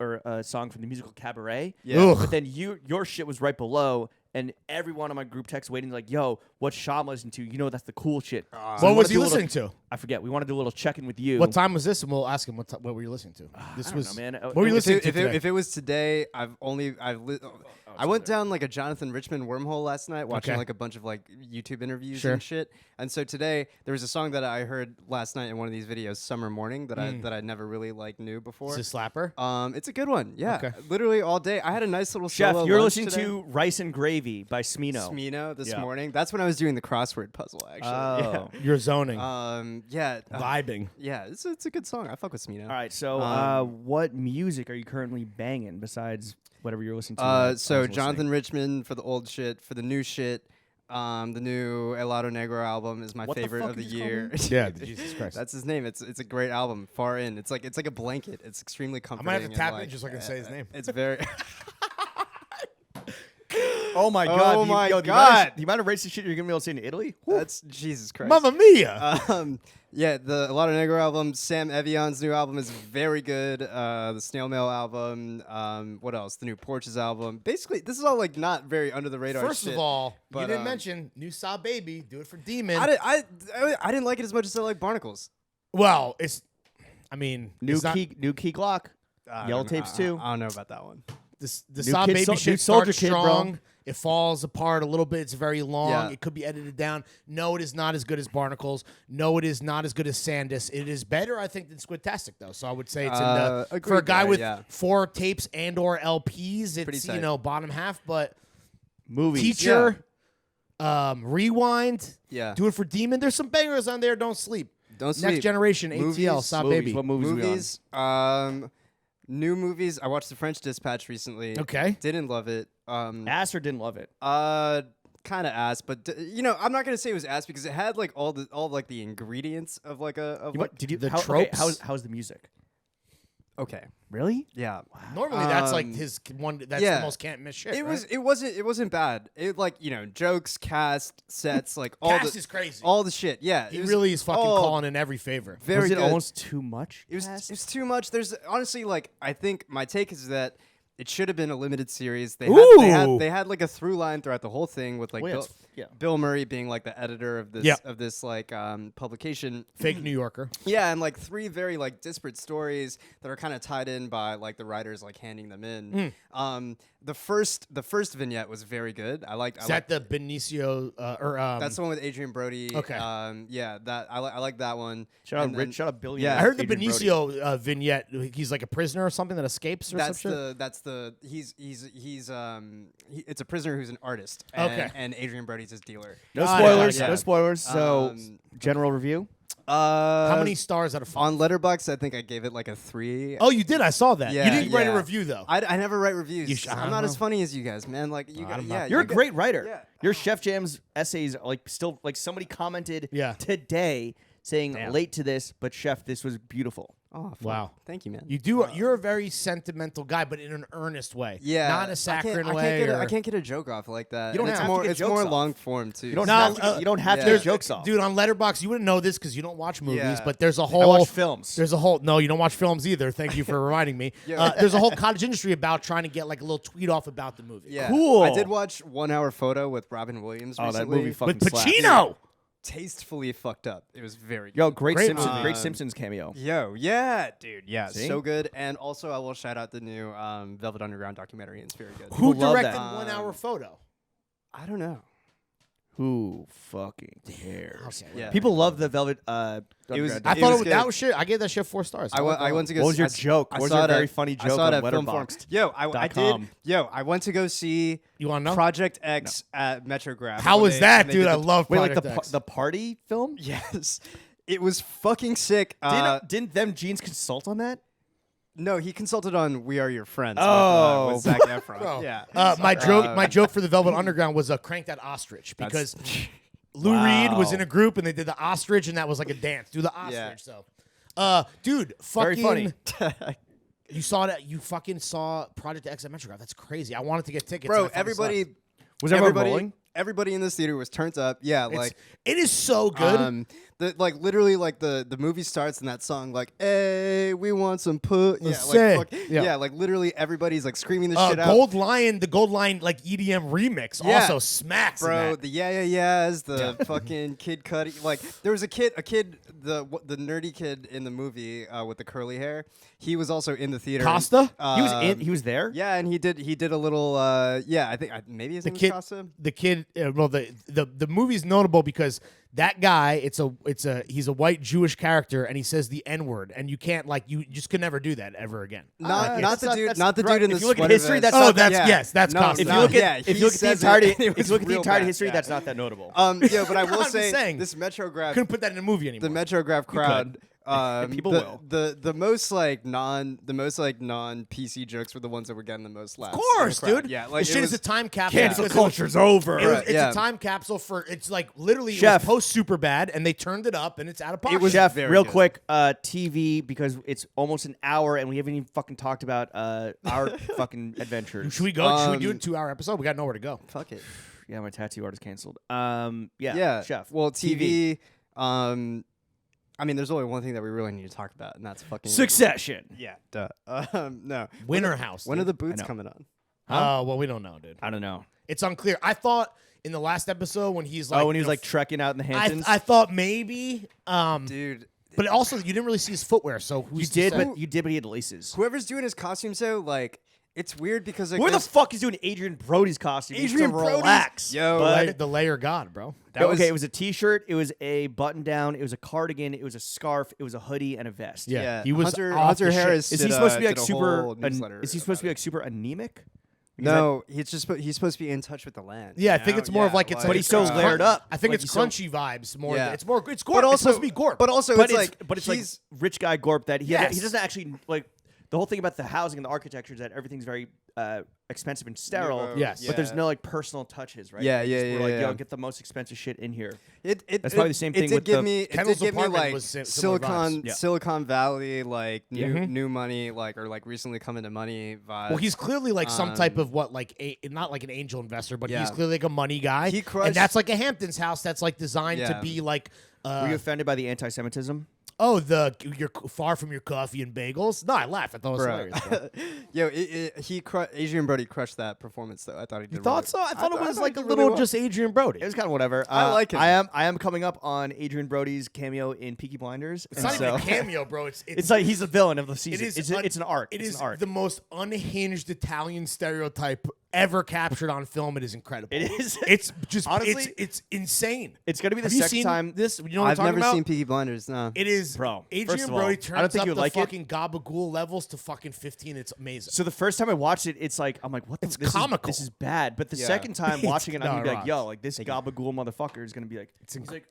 or a song from the musical Cabaret. Yeah. Ugh. But then your shit was right below, and everyone on my group text waiting like, yo, what's Shyam listening to? You know that's the cool shit. So we What wanna was he do a little- listening to? I forget. We want to do a little check-in with you. What time was this? And we'll ask him what were you listening to? This I don't was know, man. What were you If listening to today? If it was today, I went down like a Jonathan Richman wormhole last night, watching Okay. like a bunch of like YouTube interviews Sure. and shit. And so today there was a song that I heard last night in one of these videos, "Summer Morning," that I never really like knew before. Is it a slapper? It's a good one. Yeah, Okay. Literally all day. I had a nice little Chef, solo you're lunch listening today. to Rice and Gravy by Smino. Smino this Yeah. morning. That's when I was doing the crossword puzzle. Actually, Oh. Yeah. You're zoning. Vibing. Yeah, it's a good song. I fuck with Smino. All right, so what music are you currently banging besides whatever you're listening to? So Jonathan Richman for the old shit. For the new shit, the new Helado Negro album is my What the favorite fuck of the is it called year. again? Yeah, Jesus Christ. That's his name. It's a great album. Far in. It's like a blanket. It's extremely I comforting. might have to and, tap like, in just so I can say his name. It's very. Oh my god! Oh my the God. amount of racist shit you're gonna be able to say in Italy? Whew. That's Jesus Christ. Mamma Mia. Yeah, the Helado Negro album, Sam Evion's new album is very good. The Snail Mail album, what else? The new Porches album. Basically, this is all like not very under the radar. First shit, of all, but, you didn't mention New Saw Baby. Do it for Demon. I didn't like it as much as I like Barnacles. Well, new New Key Glock. Yellow Tapes too. I don't know about that one. The Saw Baby New shit Soldier starts Kid, bro. strong. It falls apart a little bit. It's very long. Yeah. It could be edited down. No, it is not as good as Barnacles. No, it is not as good as Sandus. It is better, I think, than Squidtastic, though. So I would say it's in the for a agreed guy there, with yeah. 4 tapes and or LPs. Pretty It's tight. bottom half, but Movies. Teacher, Rewind, Yeah. Do It for Demon. There's some bangers on there. Don't sleep. Don't Next sleep. Generation, ATL, Movies, Saw movies. Baby. What movies? Movies. New movies. I watched The French Dispatch recently. Okay. Didn't love it. Ass or didn't love it? Kind of ass, but I'm not gonna say it was ass because it had like all the ingredients of like a of like, Did you the how, okay, tropes? how's the music? okay. Really? Yeah. Normally, that's like his one. That's yeah. the most can't miss shit. It right? wasn't bad. It like jokes, cast, sets, like all Cast the is crazy. all the shit. Yeah, He it was really is fucking all calling in every favor. very was it good. almost too much? It was too much. There's honestly like I think my take is that it should have been a limited series. They had like a through line throughout the whole thing with like Well, yeah, Bill, it's- yeah. Bill Murray being like the editor of this Yeah. like publication. Fake New Yorker. Yeah, and like 3 very like disparate stories that are kind of tied in by like the writers like handing them in. The first vignette was very good. Is that the Benicio that's the one with Adrien Brody. Okay. Yeah, that I like that one. Shout out And Rich. then- Shout out Billion. Yeah. I heard the Adrien Brody. Benicio vignette. He's like a prisoner or something that escapes or That's something. it's a prisoner who's an artist. Okay. And Adrien Brody's his dealer. No Ah, spoilers. yeah. No spoilers. So Um, general review. How many stars out of 5? on Letterboxd? I think I gave it like a 3. Oh, you did. I saw that. Yeah, you didn't write a yeah. review though. I never write reviews. I I'm don't not know. as funny as you guys, man. Like you guys, I'm yeah. not. You're a you guys- great writer. Yeah. Your Chef Jam's essays are like still like somebody commented Yeah. today saying Damn. late to this, but Chef, this was beautiful. Oh, fuck. Wow. Thank you, man. You do. You're a very sentimental guy, but in an earnest way. Yeah, Not a saccharine I way. I can't get a joke off like that. You don't And have it's to more. get It's jokes more off. long form too. You don't No, have to. You don't have to yeah. get jokes off. Dude, on Letterboxd, you wouldn't know this because you don't watch movies, Yeah. but there's a I whole watch films. There's a whole no, you don't watch films either. Thank you for reminding me. Yeah. There's a whole cottage industry about trying to get like a little tweet off about the movie. Yeah. Cool. I did watch 1 Hour Photo with Robin Williams Oh, that recently. movie fucking With slaps. Pacino. Tastefully fucked up. It was very good. Yo, great Great Simpsons. movie. Great Simpsons cameo. Yo, yeah, dude, yeah, See? so good. And also, I will shout out the new Velvet Underground documentary. It's very good. Who People love directed that. 1 Hour Photo? I don't know. Who fucking cares? Okay. Yeah. People love the Velvet. It was- Underground I It thought was that good. was shit. I gave that shit 4 stars. I went to go. What was your I s- joke? I What was saw your it very at- funny I joke saw it on at Film Forum. Letterboxd? Yo, I .com. did. Yo, I went to go see You want to know? Project X at Metrograph. How when was they- that, when they dude? did I the- love Wait, like Project X. the party film? Yes, it was fucking sick. Didn't them jeans consult on that? No, he consulted on "We Are Your Friends." Oh. with Zac Efron. Bro. Yeah. My joke for the Velvet Underground was crank that ostrich because Lou Reed was in a group and they did the ostrich and that was like a dance. Do the ostrich. So, dude, Very fucking. funny. You saw that? You fucking saw Project X at Metrograph. That's crazy. I wanted to get tickets. and I Bro, fucking everybody sucked. Was everyone rolling? Everybody in this theater was turned up. Yeah, like It is so good. literally like the movie starts and that song like, "Hey, we want some put." Yeah, say. like Yeah. yeah, like literally everybody's like screaming this shit out. Gold Lion, the Gold Lion like EDM remix Yeah. also smacks. in Bro, that. the yeahs, the fucking Kid Cudi. Like there was a kid, the nerdy kid in the movie with the curly hair. He was also in the theater. Costa? He was there. Yeah, and he did a little. Yeah, I think maybe his name was Costa. The kid made the movie's notable because that guy, he's a white Jewish character, and he says the N-word, and you can't you just could never do that ever again. Not the dude in the if you look at sweater history, vest. that's costume. if you look at he the says entirety, it, and it if you look at the was entirety real history, bad, that's not that notable. Yeah, but I will I'm say saying, this Metrograph couldn't put that in a movie anymore. the Metrograph crowd. People will. The most non PC jokes were the ones that were getting the most laughs. Of course, dude. Yeah, this shit is a time capsule. Cancel because culture's over. It's Yeah. a time capsule for literally Chef. it was post Superbad, and they turned it up, and it's out of pocket. It was Chef, very real good. quick, TV, because it's almost an hour and we haven't even fucking talked about our fucking adventures. Should we go? Should we do a 2-hour episode? We got nowhere to go. Fuck it. Yeah, my tattoo artist canceled. Yeah, Chef. Well, TV. I mean, there's only one thing that we really need to talk about, and that's fucking Succession. Yeah, duh. No. Winter House. When are the dude. boots know. coming on? Oh, well, we don't know, dude. I don't know. It's unclear. I thought in the last episode when he's like, when he was like trekking out in the Hamptons. I thought maybe, Dude. but also you didn't really see his footwear, so you who's to did, say? but he had laces. Whoever's doing his costumes, though, like, it's weird because like, Where the there's- fuck is doing Adrien Brody's costume? He needs Adrien to Brody's- relax. Yo, bud. the layer god, bro. That was- okay, it was a T-shirt, it was a button-down, it was a cardigan, it was a scarf, it was a hoodie, and a vest. Yeah, he was Hunter, off Hunter the shit. Harris. Is did he a- supposed to be like did a super? whole newsletter Is he supposed to be about like super anemic? it. No, he's supposed to be in touch with the land. Yeah, I you think know? it's more of like it's. But he's so layered up. I think Like, it's he's so- crunchy vibes more. Yeah. It's more. It's gorp. But also, it's supposed to be gorp. But also, But it's like he's rich guy Gorp that he Yes. he doesn't actually like the whole thing about the housing and the architecture is that everything's very expensive and sterile. Nouveau, Yes. But there's no like personal touches, right? Yeah, They yeah, just yeah, were like, yeah. yo, get the most expensive shit in here. That's probably the same thing with the- It Kendall's did give me apartment like was similar Silicon vibes. Yeah. Silicon Valley, like Yeah. new money, like or like recently come into money vibes. Well, he's clearly like some type of not like an angel investor, but he's clearly like a money guy. He crushed- and that's like a Hamptons house that's like designed to Yeah. be like. Were you offended by the anti-Semitism? Oh, you're far from your coffee and bagels. No, I laughed. I thought it was hilarious. Bro. Yo, Adrien Brody crushed that performance though. I thought he did. You thought really- so? I thought it was thought like he a did little really well. just Adrien Brody. It was kind of whatever. I like it. I am coming up on Adrien Brody's cameo in Peaky Blinders. It's not even a cameo, bro. It's like he's the villain of the It season. is It's an arc. It It's is an arc. the most unhinged Italian stereotype ever captured on film. It is incredible. It is. It's just Honestly, it's insane. It's gonna be the Have you second seen time. this? You know what I've I'm talking never about? seen Peaky Blinders. No. It is, Bro, Adrien first of all, Brody I don't turns think up you the like it. fucking gabagool levels to fucking 15. It's amazing. So the first time I watched it, it's like I'm like, what? It's this comical. This is bad. But the Yeah. second time watching it, I'm gonna be it like, yo, rocks. like this gabagool motherfucker is gonna be like, it's like,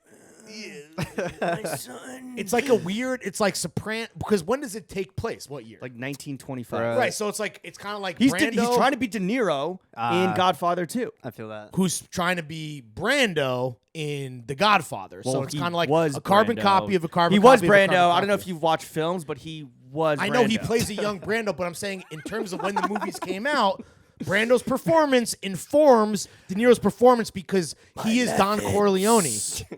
my son. It's like a weird. It's like Sopran. Because when does it take place? What year? Like 1925. Right. right. So it's like it's kind of like He's Brando, he's trying to be De Niro in Godfather 2. I feel that. who's trying to be Brando in The Godfather. So Well, it's he kind of like was a carbon Brando. copy of a carbon. He was copy of a Brando. carbon I don't know if copy. you've watched films, but he was. I know he Brando. plays a young Brando, but I'm saying in terms of when the movies came out, Brando's performance informs De Niro's performance because he is Don Corleone.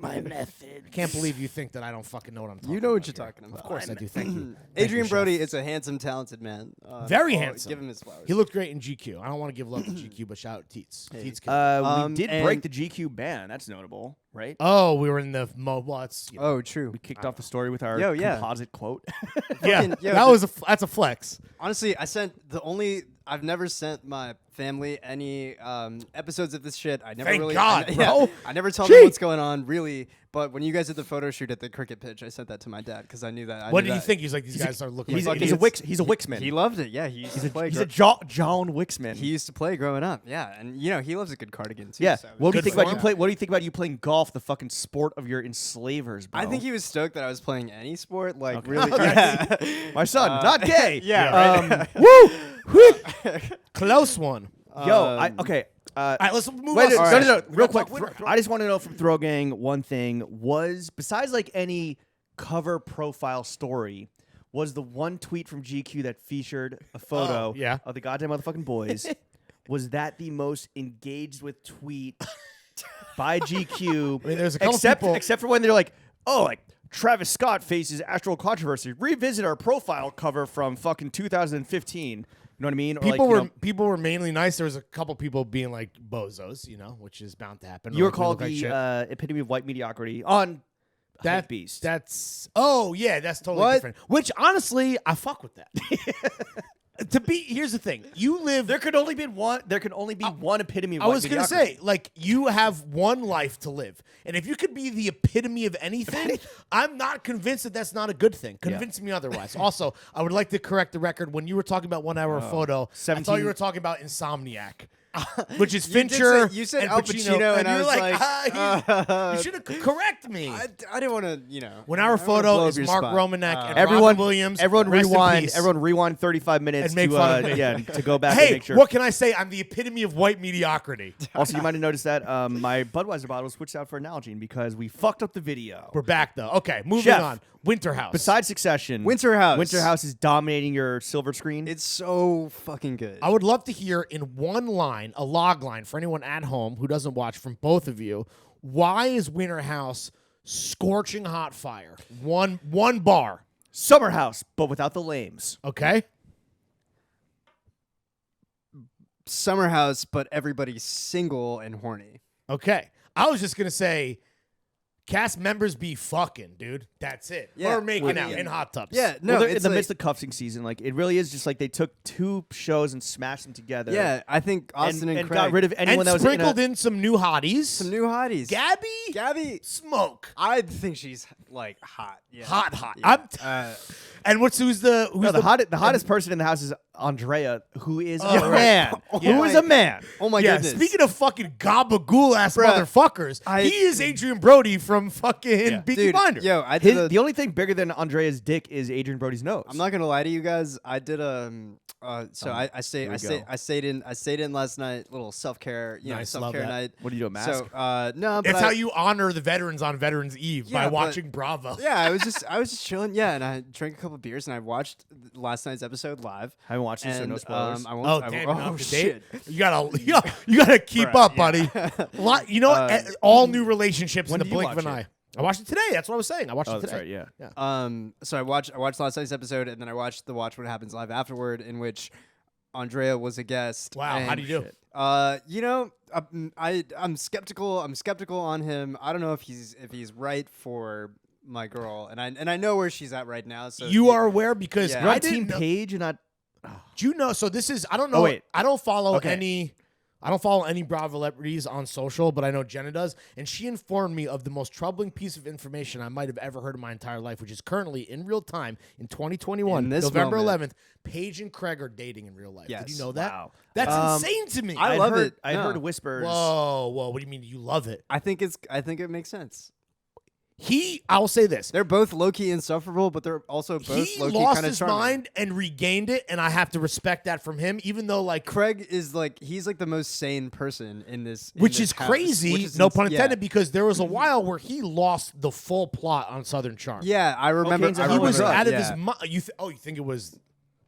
My method. I can't believe you think that I don't fucking know what I'm talking about. You know what you're here. talking about. Of course I do. Thank you. Adrien Chef. Brody is a handsome, talented man. Very I'll handsome. Give him his flowers. He looked great in GQ. I don't want to give love to GQ, but shout out Teets. Teets killed it. We did and- break the GQ ban. That's notable, right? Oh, we were in the well, it's, you know, Oh, true. We kicked off the story with our Yo, yeah. composite quote. yeah. fucking- yo, that the- was that's a flex. Honestly, I've never sent my family any episodes of this shit. I never Thank really. God, I, bro. I never tell Gee. them what's going on, really. But when you guys did the photo shoot at the cricket pitch, I sent that to my dad because I knew that. What did he think? He's like, these guys are looking he's, like he's a idiots. Wix. He's a Wixman. He loved it. Yeah, he used to play. He's a John Wixman. He used to play growing up. Yeah, and you know he loves a good cardigan too. Yeah. so- What do you Good think about form. you play? What do you think about you playing golf, the fucking sport of your enslavers, bro? I think he was stoked that I was playing any sport. Like Okay. really. My son, not gay. Yeah. Woo! Close one. Yo, okay. All right, let's move Wait, on. no, We real gotta quick. talk winter. I just want to know from Throw Gang one thing was besides like any cover profile story, was the one tweet from GQ that featured a photo yeah. of the goddamn motherfucking boys. Was that the most engaged with tweet by GQ? I mean, there's a couple except people- except for when they're like, oh, like Travis Scott faces Astroworld controversy. Revisit our profile cover from fucking 2015. You know what I mean? Or People like, were you know, people were mainly nice. There was a couple people being like bozos, you know, which is bound to happen. you Or were like, we called look like shit. the epitome of white mediocrity on that Beast. That's totally What? different. Which honestly, I fuck with that. Here's the thing. You live. There can only be one. There can only be one epitome of I white was gonna mediocrity. say, like, you have one life to live, and if you could be the epitome of anything, I'm not convinced that that's not a good thing. Convince me otherwise. Also, I would like to correct the record. When you were talking about 1 hour photo, I 17 thought you were talking about Insomniac. Which is You did Fincher. say- you said and Al Pacino, Pacino, and I you're was like, you should have correct me. I didn't want to, 1 hour I don't wanna blow photo up is your Mark spot. Romanek and Everyone, Robin Williams. everyone Rest in rewind. peace. Everyone rewind 35 minutes And make to fun of me. to go back and Hey, make sure. what can I say? I'm the epitome of white mediocrity. Also, you might have noticed that my Budweiser bottle switched out for Nalgene because we fucked up the video. We're back though. Okay, moving Chef. on. Winter House. Besides Succession, Winter House. Winter House is dominating your silver screen. It's so fucking good. I would love to hear in one line, a log line for anyone at home who doesn't watch from both of you. Why is Winter House scorching hot fire? One bar. Summer House, but without the lames. Okay. Summer House, but everybody's single and horny. Okay. I was just gonna say, cast members be fucking, dude. That's it. Yeah. Or making Well, out yeah. in hot tubs. Yeah, no, Well, they're in it's the like, midst of cuffing season. Like it really is just like they took two shows and smashed them together. yeah. I think Austin and, and Craig got rid of anyone And that was sprinkled in some new hotties. some new hotties. Gabby, Smoke. I think she's like hot. Yeah. Hot. Yeah. And who's the hottest person in the house is Andrea, who is Oh, a right. man. Yeah. Who is a man. Oh my yeah, goodness. speaking of fucking gabagool ass Bruh, motherfuckers, he is Adrien Brody from fucking Peaky Dude, Blinders. yo, I did The only thing bigger than Andrea's dick is Adrien Brody's nose. I'm not gonna lie to you guys. I did I stayed in last night. Little self care, Nice, self love care that. night. What do you do, a mask? So no, but It's how you honor the veterans on Veterans Eve by Yeah, but- watching Bravo. Yeah, I was just chilling. Yeah, and I drank a couple beers and I watched last night's episode live. Haven't watched it, so And no spoilers. I won't. Oh I damn! won't, you're oh up to date? shit! You gotta keep Bruh, up, yeah. buddy. You know, all new relationships when in the did you blink of an watch eye. it? I watched it today. That's what I was saying. I watched Oh, it that's today. right. Yeah. So I watched last night's episode and then I watched the Watch What Happens Live afterward, in which Andrea was a guest. Wow, how and, do you do? I'm skeptical. I'm skeptical on him. I don't know if he's right for my girl, and I know where she's at right now. So You are aware because Yeah. You're I on didn't Team know. Page and not. Do you know? So this is I don't know. Oh, wait. I don't follow Okay. any. I don't follow any Bravo celebrities on social, but I know Jenna does, and she informed me of the most troubling piece of information I might have ever heard in my entire life, which is currently in real time in 2021, In this November moment. 11th. Paige and Craig are dating in real life. Did you Yes. know that? Wow. That's insane to me. I love heard, it. I No. heard whispers. Whoa. What do you mean? You love it? I think it makes sense. I will say this. They're both low key insufferable, but they're also both He low key lost kind of his charming. mind and regained it, and I have to respect that from him, even though like. Craig is he's like the most sane person in this, Which this is house, crazy, which is no ins- pun yeah. intended, because there was a while where he lost the full plot on Southern Charm. Yeah, I remember. Cocaine's a I hell He of a was drug, out of yeah. his mind. You think it was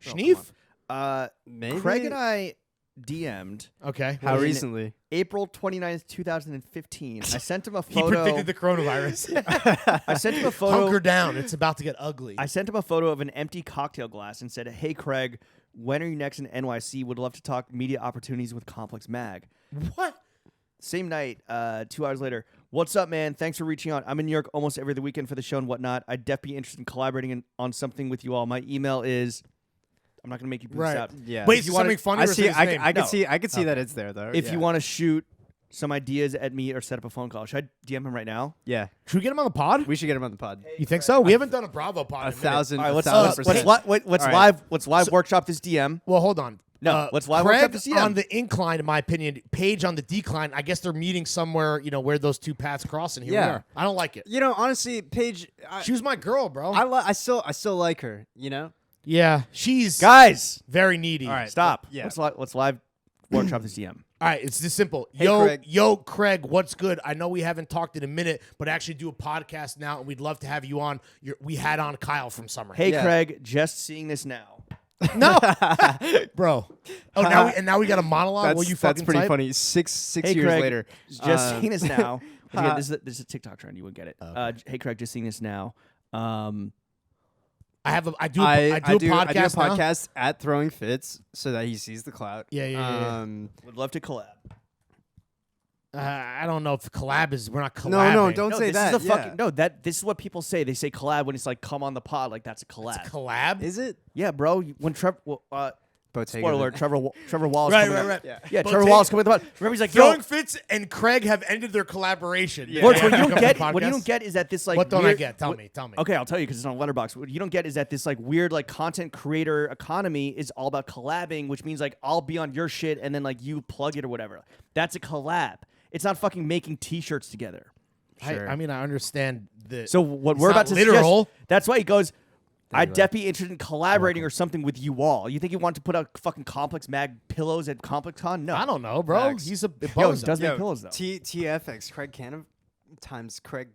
Oh, Schneef? Maybe. Craig and I DM'd Okay. How in recently? April 29th, 2015. I sent him a He photo. predicted the coronavirus. I sent him a photo. Hunker down. It's about to get ugly. I sent him a photo of an empty cocktail glass and said, "Hey, Craig, when are you next in NYC? Would love to talk media opportunities with Complex Mag." What? Same night, 2 hours later. What's up, man? Thanks for reaching out. I'm in New York almost every other weekend for the show and whatnot. I'd definitely be interested in collaborating on something with you all. My email is. I'm not gonna make you print Right. this out. Yeah. Wait, If you is wanna- something funny? I or is see. it his name? I can No. see. I can see that it's there though. If yeah. you want to shoot some ideas at me or set up a phone call, should I DM him right now? yeah, Should we get him on the pod? we should get him on the pod. You think so? We haven't done a Bravo pod. in a minute. 1,000. All right, let's 1,000%. let's All right. live workshop this DM. Well, hold on. No, let's live Craig workshop this DM. on the incline, in my opinion. Paige on the decline. I guess they're meeting somewhere, where those two paths cross, and here we Yeah. are. I don't like it. You know, honestly, Paige, She was my girl, bro. I still like her. You know. yeah, she's Guys, very needy. All right. stop. Yeah. Let's live workshop this DM. All right, it's this simple. Hey, Craig. Yo, Craig, what's good? I know we haven't talked in a minute, but I actually do a podcast now, and we'd love to have you on. We had on Kyle from Summer. Hey, Yeah. Craig, just seeing this now. no, bro. Oh, now we got a monologue. Will you That's fucking pretty type? funny. Six Hey, years Craig, later. just seeing this now. Again, ha. this is a TikTok trend. You wouldn't get it. Hey, Craig, just seeing this now. I do a I do a podcast at Throwing Fits so that he sees the clout. Yeah. Would love to collab. I don't know if collab is. We're not collabing. No, don't No, say this that. is a yeah. fucking this is what people say. They say collab when it's like come on the pod, like that's a collab. Collab. Is it? Yeah, bro. When Trevor, Bottega. Spoiler alert, Trevor Wallace Right, coming right, up. right. Yeah, Bottega- Trevor Wallace coming up. Remember, he's like, Throwing yo, Fits and Craig have ended their collaboration. Yeah. what you They have don't to get, come on what you podcast? don't get is that this like What don't I weird, get? Tell me. Okay, I'll tell you because it's on Letterboxd. What you don't get is that this like weird like content creator economy is all about collabing, which means like I'll be on your shit and then like you plug it or whatever. That's a collab. It's not fucking making T-shirts together. Sure. I mean, I understand the. So what It's we're not about to literal. suggest, that's why he goes, I'd go. definitely be interested in collaborating or something with you all. You think he wanted to put out fucking Complex Mag pillows at Complex Con? No. I don't know, bro. Facts. He's a Yo, bozo. he does make pillows, though. TFX, Craig Cannon times Craig,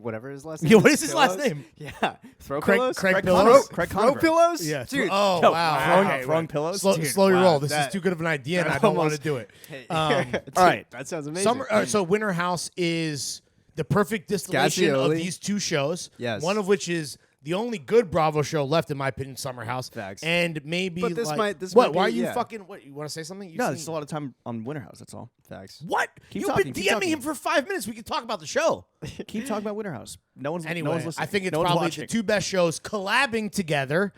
whatever his last name Yeah, is. what is his last Pillows? name? Yeah. Throw Craig- pillows? Craig Throw- Pillows? Craig Throw Conover. pillows? Yeah. Dude. Oh, Yo, wow. throwing pillows? Slow, Dude, slow your wow, roll. This is that- too good of an idea, and that I don't want to almost- do it. Hey, Um, dude, all right. That sounds amazing. So Winter House is the perfect distillation of Gazioli. these two shows. Yes. One of which is the only good Bravo show left, in my opinion, Summer House. Facts. And maybe But this like, might- this what? might Why be- are you yeah. fucking? What? You want to say something? You No, seem- there's a lot of time on Winter House. That's all. Facts. What? Keep You've talking, been keep DMing talking. him for 5 minutes. We can talk about the show. Keep talking about Winter House. No one's Anyway, listening. I think it's no one's probably watching. the two best shows collabing together.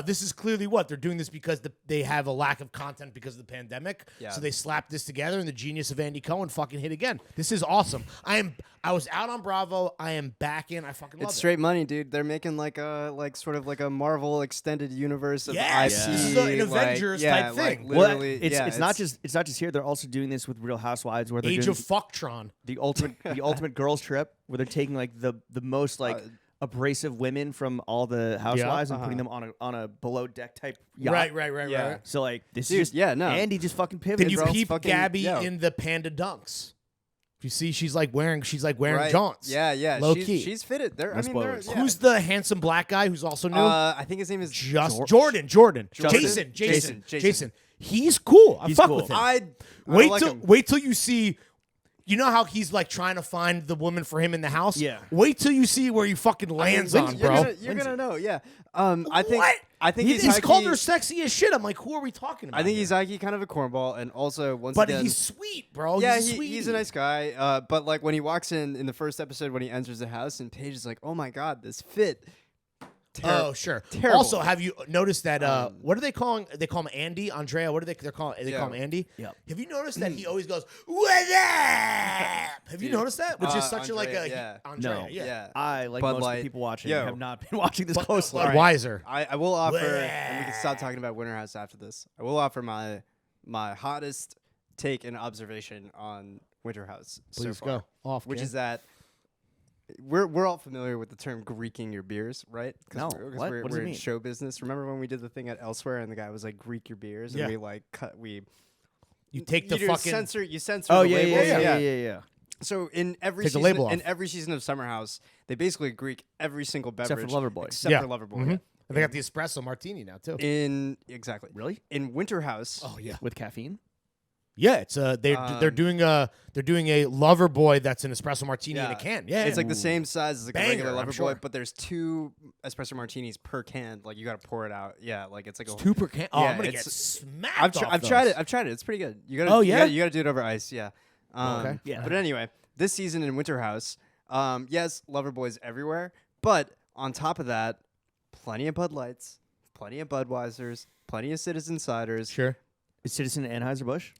This is clearly what they're doing this because they have a lack of content because of the pandemic. Yeah. So they slapped this together, and the genius of Andy Cohen fucking hit again. This is awesome. I was out on Bravo. I am back in. I fucking love It's it. straight money, dude. They're making like a sort of like a Marvel extended universe of Yes, IP. this is an like, Avengers yeah, type like, thing. Well, literally, it's not just here. They're also doing this with Real Housewives, where they're Age doing of Fucktron. the ultimate girls trip, where they're taking like the most like abrasive women from all the housewives and putting them on a below deck type yacht. Right. So like this Dude, is just yeah, no. Andy just fucking pivoted. Did you bro. peep fucking- Gabby yo. in the panda dunks? You see, she's like wearing right. jaunts. Yeah. Low she's, key. She's fitted. They're, No spoilers. yeah. Who's the handsome black guy who's also new? I think his name is Jordan. Jordan? Jason. He's cool. I He's fuck cool. with him. I Wait like till him. wait till you see. You know how he's like trying to find the woman for him in the house? Yeah. Wait till you see where he fucking lands on, You're bro. You're gonna know. Yeah. I think. What? I think he's he's called high-key- her sexy as shit. I'm like, who are we talking about? I think here? he's Ike kind of a cornball, and also once But again, he's sweet, bro. yeah, he's, he's a nice guy. But like when he walks in the first episode, when he enters the house, and Paige is like, "Oh my god, this fit." Oh, sure. terrible. Also, have you noticed that? What are they calling? They call him Andy, Andrea. What are they call? They Yeah. call him Andy. Yep. Have you noticed that he always goes, "What up?" Have you noticed that? Which is such Andrea, a yeah. Andrea. No. Yeah. Yeah. I like But, most of like, the people watching yo. have not been watching this But, closely. but wiser. I will offer, and we can stop talking about Winter House after this. I will offer my hottest take and observation on Winter House Please so far, go off. which Ken. is that we're all familiar with the term Greeking your beers, right? No. We're, What? We're, What does we're it in mean? show business. Remember when we did the thing at Elsewhere and the guy was like Greek your beers, and Yeah. we like cut you take the you fucking. censor Oh the yeah, labels. yeah. So in every Take the season, label in off. every season of Summer House, they basically Greek every single beverage Except for Loverboy. Except Yeah. for Loverboy. Mhm. And they got the espresso martini now too. Exactly. Really? In Winter House. Oh yeah. With caffeine? Yeah, it's they're doing a lover boy that's an espresso martini in a can. Yeah, It's like the Ooh. same size as like Banger, a regular I'm Lover sure. Boy, but there's 2 espresso martinis per can. Like you got to pour it out. Yeah, like it's like it's a 2 per can. Oh, Yeah, I'm gonna get it's- smacked. I've tried it. I've tried it. It's pretty good. You got to Oh, yeah? you got to do it over ice, yeah. Okay. Yeah. But anyway, this season in Winter House, yes, Lover Boys everywhere, but on top of that, plenty of Bud Lights, plenty of Budweisers, plenty of Citizen Ciders. Sure. Is Citizen Anheuser-Busch?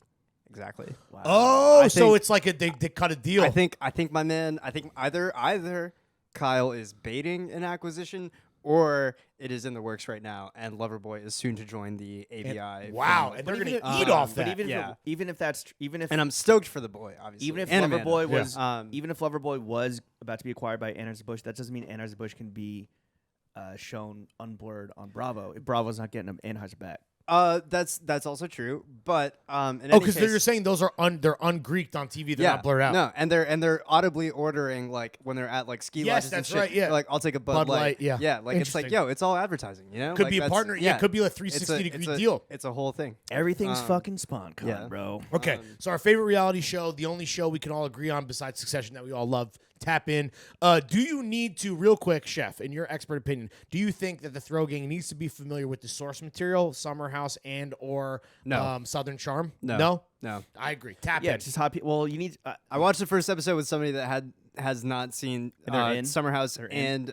Exactly. Wow. Oh, I so think- it's like they cut a deal. I think my man. I think either Kyle is baiting an acquisition, or it is in the works right now, and Loverboy is soon to join the ABI. wow, family. and they're But gonna even eat if- off but that. even Yeah. if and I'm stoked for the boy, obviously. even if and Amanda. Loverboy was Yeah. even if Loverboy was about to be acquired by Anheuser-Busch, that doesn't mean Anheuser-Busch can be shown unblurred on Bravo. If Bravo's not getting Anheuser back. That's also true, but in Oh, any because case, you're saying those are they're ungreeked on TV. They're not blurred out. No, and they're audibly ordering like when they're at like ski Yes, lodges and that's shit. right, yeah. Like I'll take a Bud, Bud Light, yeah. yeah. Like it's like Interesting. it's all advertising, you know. Could Like, be a that's- partner. Yeah, could be a 360 degree deal. It's a whole thing. Everything's fucking SpawnCon, yeah. bro. Okay, so our favorite reality show, the only show we can all agree on besides Succession that we all love, tap in. Do you need to, real quick, Chef, in your expert opinion, do you think that the Throw Gang needs to be familiar with the source material, Summer House and or Southern Charm? No. I agree. Tap Yeah, in. it's just how people. Well, you need. I watched the first episode with somebody that has not seen Summer House and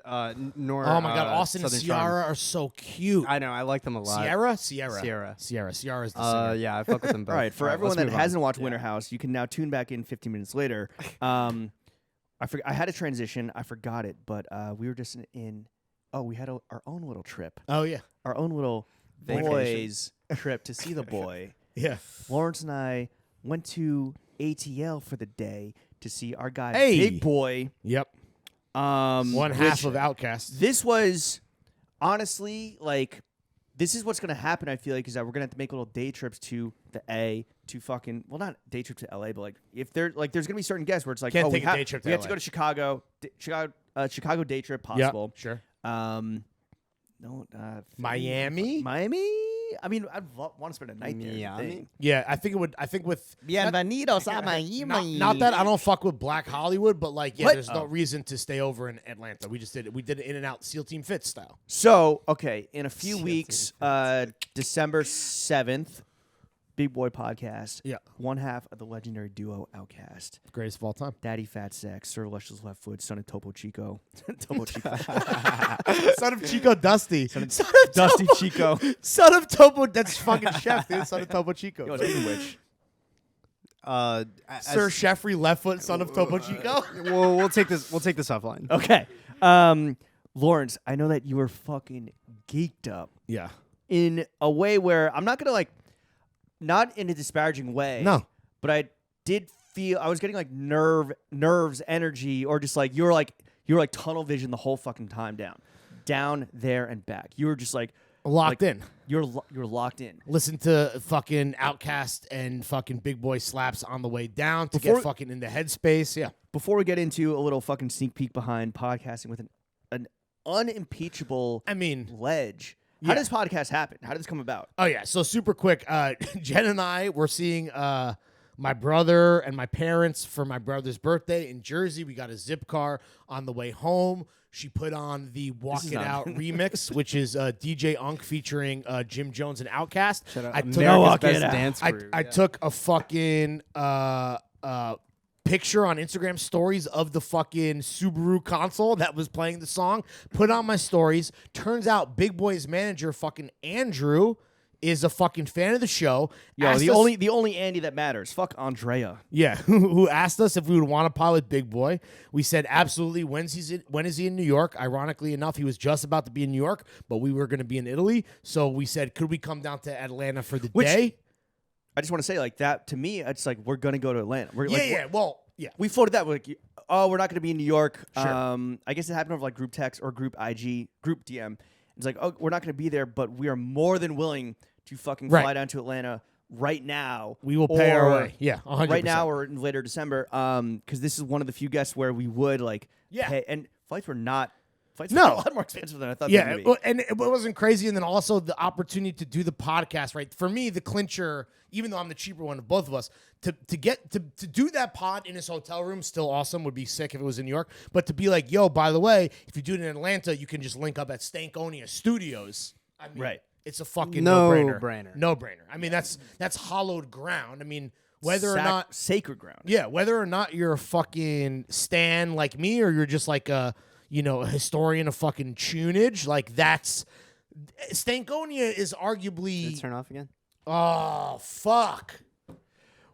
nor. Oh my God, Austin Southern and Ciara Charm. are so cute. I know, I like them a lot. Sierra. Sierra. Ciara's the singer. Yeah, I fuck with them both. All right, for everyone let's that move on. hasn't watched Winter House, you can now tune back in 15 minutes later. I had a transition. I forgot it, but we were just in. Oh, we had our own little trip. Oh yeah, Our own little Vacation. boys trip to see the boy. yeah. Lawrence and I went to ATL for the day to see our guy Hey. Big Boy. Yep. One which- half of Outcast. This was honestly like this is what's gonna happen. I feel like is that we're gonna have to make little day trips to the A to fucking not day trip to LA, but like if there's gonna be certain guests where it's like Can't oh take we a day trip to we have to LA. go to Chicago, Chicago day trip possible. Sure. No, Miami. I mean, I'd want to spend a night there. Miami? Yeah, I think it would. I think with Bienvenidos a Miami. not that I don't fuck with Black Hollywood, but like yeah, What? there's no reason to stay over in Atlanta. We just did it. We did it in and out SEAL Team Fit style. So, okay, in a few weeks, December 7th, Big Boy Podcast. Yeah. One half of the legendary duo Outcast. Greatest of all time. Daddy Fat Sack, Sir Luscious Left Foot, son of Topo Chico. Topo Chico. Son of Chico Dusty. Son of Dusty Topo- Chico. Son of Topo. That's fucking Chef, dude. Son of Topo Chico. Yo, speaking of which, Sir Sheffrey Left Foot, son of Topo Chico. we'll take this offline. okay. Lawrence, I know that you were fucking geeked up Yeah. in a way where I'm not going to like, not in a disparaging way. No. But I did feel I was getting like nerves, energy, or just like you were like tunnel vision the whole fucking time down there and back. You were just like Locked in. You're locked in. Listen to fucking Outkast and fucking Big Boy Slaps on the way down to Before- get fucking into headspace. Yeah. Before we get into a little fucking sneak peek behind podcasting with an unimpeachable ledge. How Yeah. does podcast happen? How did this come about? Oh yeah, so super quick. Jen and I were seeing my brother and my parents for my brother's birthday in Jersey. We got a zip car on the way home. She put on the Walk It not- Out remix, which is DJ Unk featuring Jim Jones and Outkast. Shout out I took, America's Walk It Best Out. Dance Crew. I took a fucking picture on Instagram stories of the fucking Subaru console that was playing the song. Put on my stories. Turns out Big Boy's manager, fucking Andrew, is a fucking fan of the show. Yo, Asked the us- only Andy that matters. Fuck Andrea. yeah, who asked us if we would want to pilot Big Boy. We said absolutely. When is he in New York? Ironically enough, he was just about to be in New York, but we were going to be in Italy. So we said, could we come down to Atlanta for the day? I just want to say like that to me. It's like we're gonna go to Atlanta. We're, Yeah, like, yeah. Well, yeah. We floated that. We're like, oh, we're not going to be in New York. Sure. I guess it happened over like group text or group IG, group DM. It's like, oh, we're not going to be there, but we are more than willing to fucking Right. fly down to Atlanta right now. We will pay our or way. Yeah, 100%. Right now or in later December. Because this is one of the few guests where we would like Yeah. pay. And flights were not. Flights No. were a lot more expensive than I thought they Yeah, were going to be. and it wasn't crazy. And then also the opportunity to do the podcast, right? For me, the clincher, even though I'm the cheaper one of both of us, to do that pod in his hotel room, still awesome. Would be sick if it was in New York. But to be like, yo, by the way, if you do it in Atlanta, you can just link up at Stankonia Studios. I mean, Right. It's a fucking No-brainer. No-brainer. I mean, that's hallowed ground. I mean, whether or not sacred ground. yeah, whether or not you're a fucking stan like me or you're just like a historian of fucking tunage, like that's Stankonia is arguably Did it turn off again? oh fuck.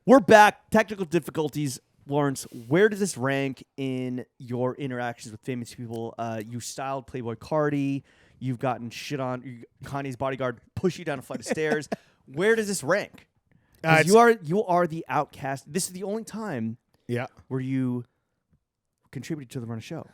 We're back. Technical difficulties. Lawrence, where does this rank in your interactions with famous people? You styled Playboy Cardi. You've gotten shit on. Kanye's bodyguard push you down a flight of stairs. Where does this rank? 'Cause you are the outcast. This is the only time Yeah. where you contributed to the run of show.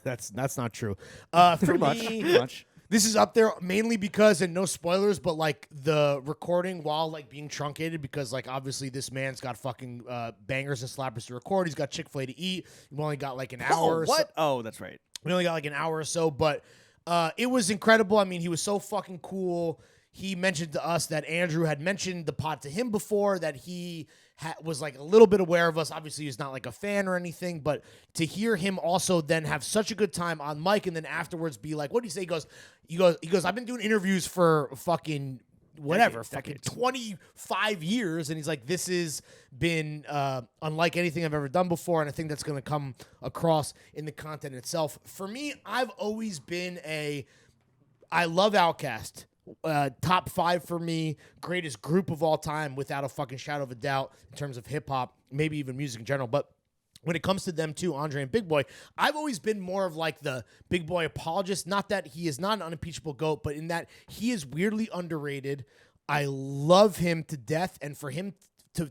That's not true. For Pretty much. me, Pretty much. this is up there mainly because, and no spoilers, but like the recording while like being truncated because like obviously this man's got fucking bangers and slappers to record. He's got Chick-fil-A to eat. We've only got like an hour. or so. What? Oh, that's right. We only got like an hour or so, but it was incredible. I mean, he was so fucking cool. he mentioned to us that Andrew had mentioned the pod to him before, that he was like a little bit aware of us. Obviously, he's not like a fan or anything, but to hear him also then have such a good time on mic and then afterwards be like, what did he say? He goes, I've been doing interviews for fucking whatever, fucking 25 years. And he's like, this has been unlike anything I've ever done before. And I think that's going to come across in the content itself. For me, I've always been I love Outkast. Top 5 for me, greatest group of all time without a fucking shadow of a doubt in terms of hip hop, maybe even music in general. But when it comes to them too, Andre and Big Boy, I've always been more of like the Big Boy apologist. Not that he is not an unimpeachable GOAT, but in that he is weirdly underrated. I love him to death, and for him to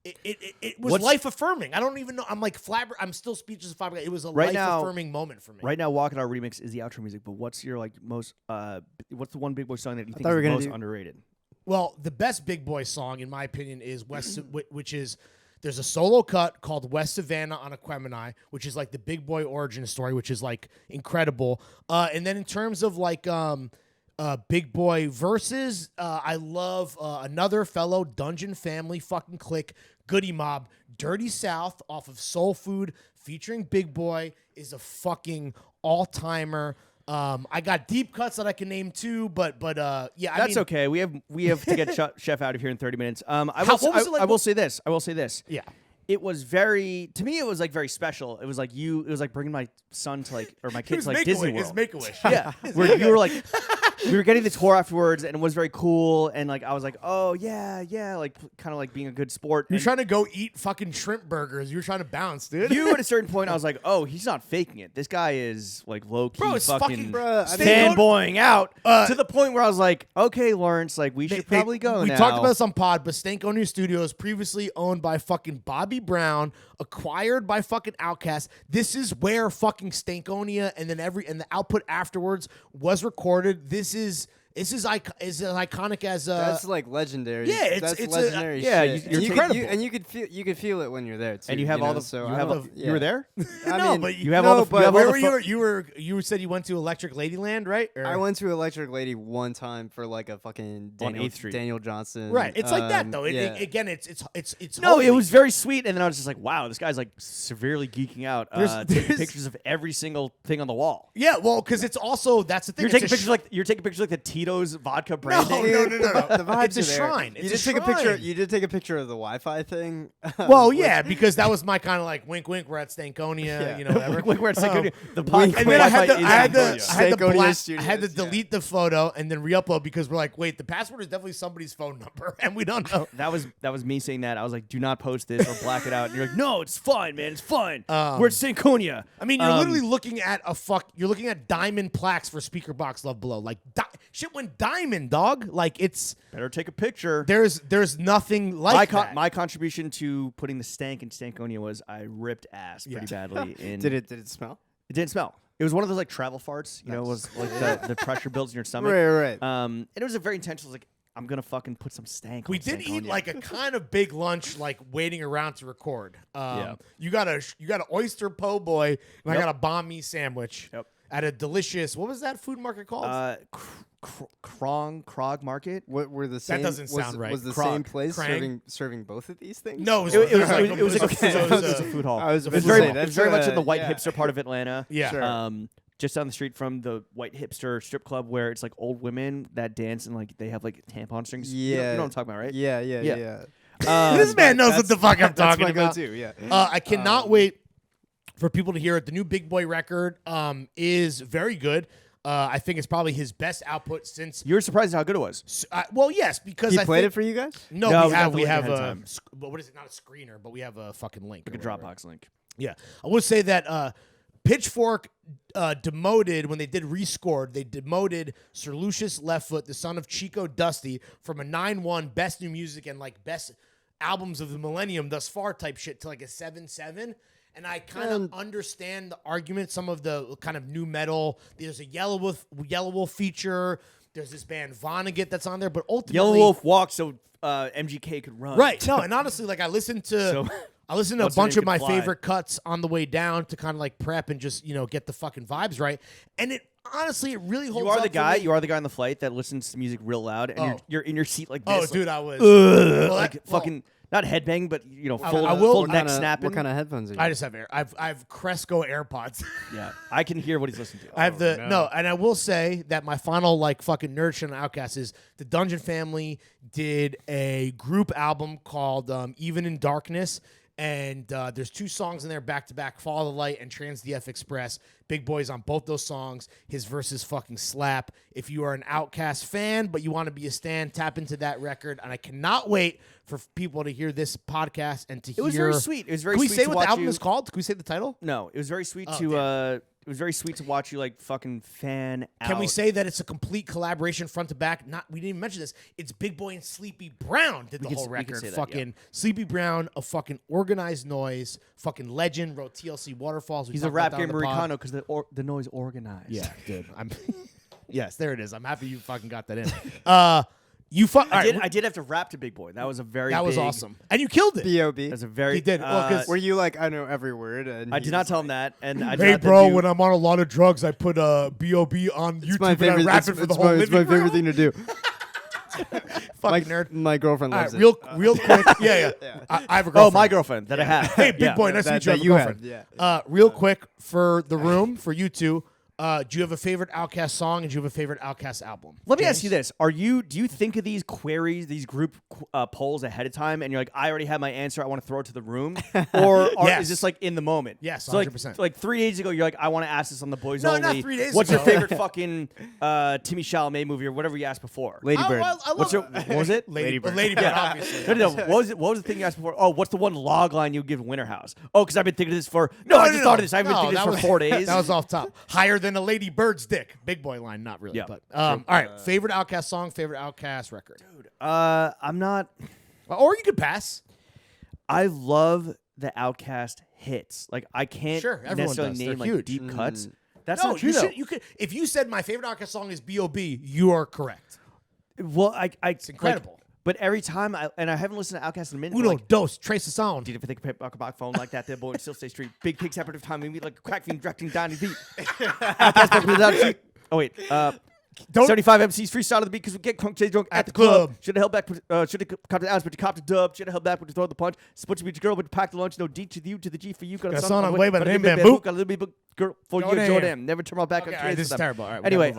it was life affirming. I don't even know. I'm like I'm still speechless. It was a life affirming moment for me. Right now, Walking Our Remix is the outro music. But what's your like most? What's the one Big Boy song that you think is the most underrated? Well, the best Big Boy song, in my opinion, is which is there's a solo cut called West Savannah on Aquemini, which is like the Big Boy origin story, which is like incredible. And then in terms of like Big Boy verses, I love another fellow Dungeon Family fucking clique, Goody Mob, Dirty South off of Soul Food featuring Big Boy is a fucking all-timer. I got deep cuts that I can name too, but yeah, that's okay. We have to get Chef out of here in 30 minutes. I will say this. Yeah. It was very, to me, it was like very special. It was like bringing my son to like, or my kids to like Disney World. It's Make-A-Wish. Yeah. Where you were like, we were getting the tour afterwards, and it was very cool. And like, I was like, oh yeah, like kind of like being a good sport. You're trying to go eat fucking shrimp burgers. You were trying to bounce, dude. You at a certain point, I was like, oh, he's not faking it. This guy is like low key fucking fanboying boying out to the point where I was like, okay, Lawrence, like we should probably go. We talked about this on pod, but Stankonia Studios, previously owned by fucking Bobby Brown, acquired by fucking Outkast. This is where fucking Stankonia and then the output afterwards was recorded. This is as iconic as that's like legendary. Yeah, that's it's legendary. You're incredible. And you could feel it when you're there too. And you have all the you were there? No, but you have all the. Where were you? You said you went to Electric Ladyland, right? I went to Electric Lady one time for like a fucking on 8th Street. Daniel Johnson. Right. It's like that though. Again, it's no. holy. It was very sweet, and then I was just like, wow, this guy's like severely geeking out. Taking pictures of every single thing on the wall. Yeah, well, because it's also that's the thing. You're taking pictures like the Tito's vodka branding. No. The vibes It's a shrine. You did take a picture. You did take a picture of the Wi-Fi thing. Well, yeah, because that was my kind of like wink, wink. We're at Stankonia, whatever. We're at Stankonia. The and then I had to Studios, delete the photo and then re-upload because we're like, wait, the password is definitely somebody's phone number, and we don't know. That was me saying that. I was like, do not post this or black it out. And you're like, no, it's fine, man. It's fine. We're at Stankonia. I mean, you're literally looking at you're looking at diamond plaques for Speaker Box Love Below. Like shit went diamond, dog. Like it's better take a picture. There's nothing like that. My contribution to putting the stank in Stankonia was I ripped ass pretty badly. Did it smell? It didn't smell. It was one of those like travel farts. You know, it was like the pressure builds in your stomach. Right. And it was a very intentional. Like I'm gonna fucking put some stank. We on did Stankonia. eat like a kind of big lunch, like waiting around to record. Yeah. You got an oyster po' boy, and I got a banh mi sandwich. Yep. At a delicious, what was that food market called? Krog Market. What were the same? That doesn't sound right. Was the Krog. same place Krang. serving both of these things? No, it was a food hall. I was It was very much in the white hipster part of Atlanta. Yeah. Sure. Just down the street from the white hipster strip club where it's like old women that dance and like they have like tampon strings. Yeah. You know what I'm talking about, right? Yeah. This man knows what the fuck I'm talking my about. go-to, yeah. I cannot wait for people to hear it. The new Big Boy record is very good. I think it's probably his best output since. You were surprised at how good it was. Well, yes, because He played it for you guys? No, No, we have ahead of a. time. What is it? Not a screener, but we have a fucking link. Like a or whatever. Dropbox link. Yeah, I would say that Pitchfork demoted when they did Rescored. They demoted Sir Lucius Leftfoot, the son of Chico Dusty, from a 9-1 best new music and like best albums of the millennium thus far type shit to like a 7-7. And I kind of understand the argument. Some of the kind of new metal. There's a Yellow Wolf feature. There's this band Vonnegut that's on there. But ultimately, Yellow Wolf walked so MGK could run. Right. No, and honestly, like I listened to a bunch of my fly. favorite cuts on the way down to kind of like prep and just get the fucking vibes right. And honestly, it really holds. You are up the for guy. me. You are the guy on the flight that listens to music real loud, and you're in your seat like Oh, this. dude, I was. Fucking not headbang, but full, I will- full What neck snapping. What kind of headphones are you? I just have I've Cresco AirPods. Yeah, I can hear what he's listening to. I have no, and I will say that my final fucking nerd shit on Outkast is the Dungeon Family did a group album called Even in Darkness, and there's 2 songs in there back to back: Follow the Light and Trans DF Express. Big Boy's on both those songs. His verses fucking slap. If you are an Outkast fan but you want to be a stan, tap into that record, and I cannot wait for people to hear this podcast and to hear. It was very sweet. It was very Can we sweet say to what watch the album you. is called? Can we say the title? No, it was very sweet Oh, to it was very sweet to watch you fucking fan out. Can we say that it's a complete collaboration front to back? We didn't even mention this. It's Big Boy and Sleepy Brown did the whole we can record. say that, Fucking Sleepy Brown, a fucking organized noise, fucking legend, wrote TLC Waterfalls. We he's a talked rap about that game on the pod. Americano because the noise organized. Yeah, dude. Yes, there it is. I'm happy you fucking got that in. I did have to rap to Big Boy. That was a very That was big- awesome, and you killed it. B.O.B. That's a very. He did. Well, 'cause- Were you like, I know every word? And I he did not was tell like- him that, and I did Hey, not bro, do- when I'm on a lot of drugs, I put B.O.B. on YouTube my and I favorite. rap it for the whole It's my living room. favorite thing to do. Fucking nerd. My girlfriend All loves right, it. real quick. Yeah. I have a girlfriend. Oh, my girlfriend that I have. Hey, Big Yeah. Boy, nice to meet you. I have a you have, girlfriend. yeah. Real quick for the room, for you two, do you have a favorite Outkast song and do you have a favorite Outkast album? Let me James? ask you this: do you think of these queries, these group polls ahead of time, and you're like, I already have my answer, I want to throw it to the room, or Yes. is this in the moment? Yes, so 100%. Like 3 days ago, you're like, I want to ask this on the boys No, only. not 3 days What's ago. your favorite fucking Timmy Chalamet movie or whatever you asked before? Lady Bird. What was it? Lady Bird, Yeah. obviously. No. What was it? What was the thing you asked before? Oh, what's the one log line you give Winter House? Oh, because I've been thinking of this for. No, I just thought of this. I've been thinking of this for 4 days. That was off top. Higher than a Lady Bird's dick. Big Boy line, not really. Yeah. But all right, favorite Outkast song, favorite Outkast record. Dude, I'm not. Or you could pass. I love the Outkast hits. I can't Sure, everyone necessarily does. name They're huge. deep cuts. That's No, not true you though. should. You could. If you said my favorite Outkast song is B.O.B., you are correct. Well, it's incredible. but every time I haven't listened to Outkast in a minute. Uno, dos, trace the sound. Dude, if I think about phone like that, boy, and still stay street. Big pig separative time. We meet like a crack fiend directing down the beat. Outkast back with the street. Oh wait. 75 MCs freestyle to the beat because we get crunk, stay drunk at the club. Should have held back. Should have copped the ounce, but you copped a dub. Should have held back, but you throw the punch. Split you beat your girl, but you pack the lunch. No D to the U to the G for you. Got a son on the way, but name bamboo. Got a little bit girl for you, Jordan. Never turn my back on kids. This is terrible. All right, Anyway,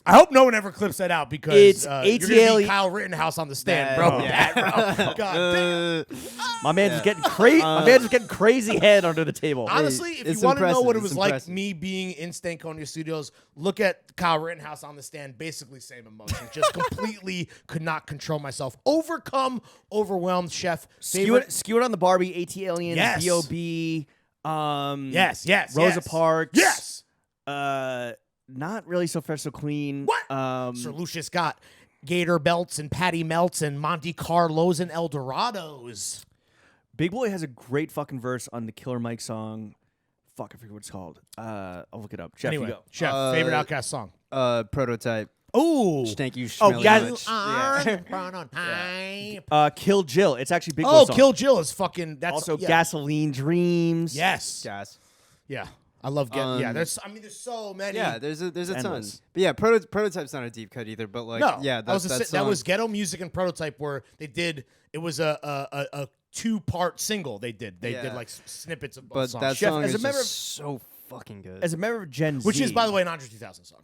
I hope no one ever clips that out because It's you're gonna ATL be Kyle Rittenhouse on the stand, bro. Yeah. Bad, bro. God damn. my man's getting crazy. My man's getting crazy head under the table. Honestly, if you it's want to know impressive. what it It's was like impressive. me being in Stankonia Studios, look at Kyle Rittenhouse on the stand. Basically, same emotion. Just completely could not control myself. Overwhelmed. Chef. Skew it on the Barbie. AT Aliens. Yes. B.O.B. Yes. Rosa Parks. Yes. Not really so fresh, so clean. What? Sir Lucius got Gator Belts and Patty Melts and Monte Carlos and Eldorados. Big Boy has a great fucking verse on the Killer Mike song. Fuck, I forget what it's called. I'll look it up. Chef, Anyway, you go. Chef, favorite Outkast song. Prototype. Ooh. Thank you. guys- Kill Jill. It's actually Big Boy Oh, song. Kill Jill is fucking. That's Also, yeah. Gasoline Dreams. Yes. Gas. Yeah. I love yeah. There's so many. Yeah, there's a ton. endless. But yeah, prototype's not a deep cut either. But No. yeah, that was that that was song- Ghetto Music and Prototype where they did. It was a 2-part single. They did Yeah. like snippets of both But songs. that Chef, song as a is member just of- so fucking good. As a member of Gen Z. which is, by the way, an Andre 2000 song.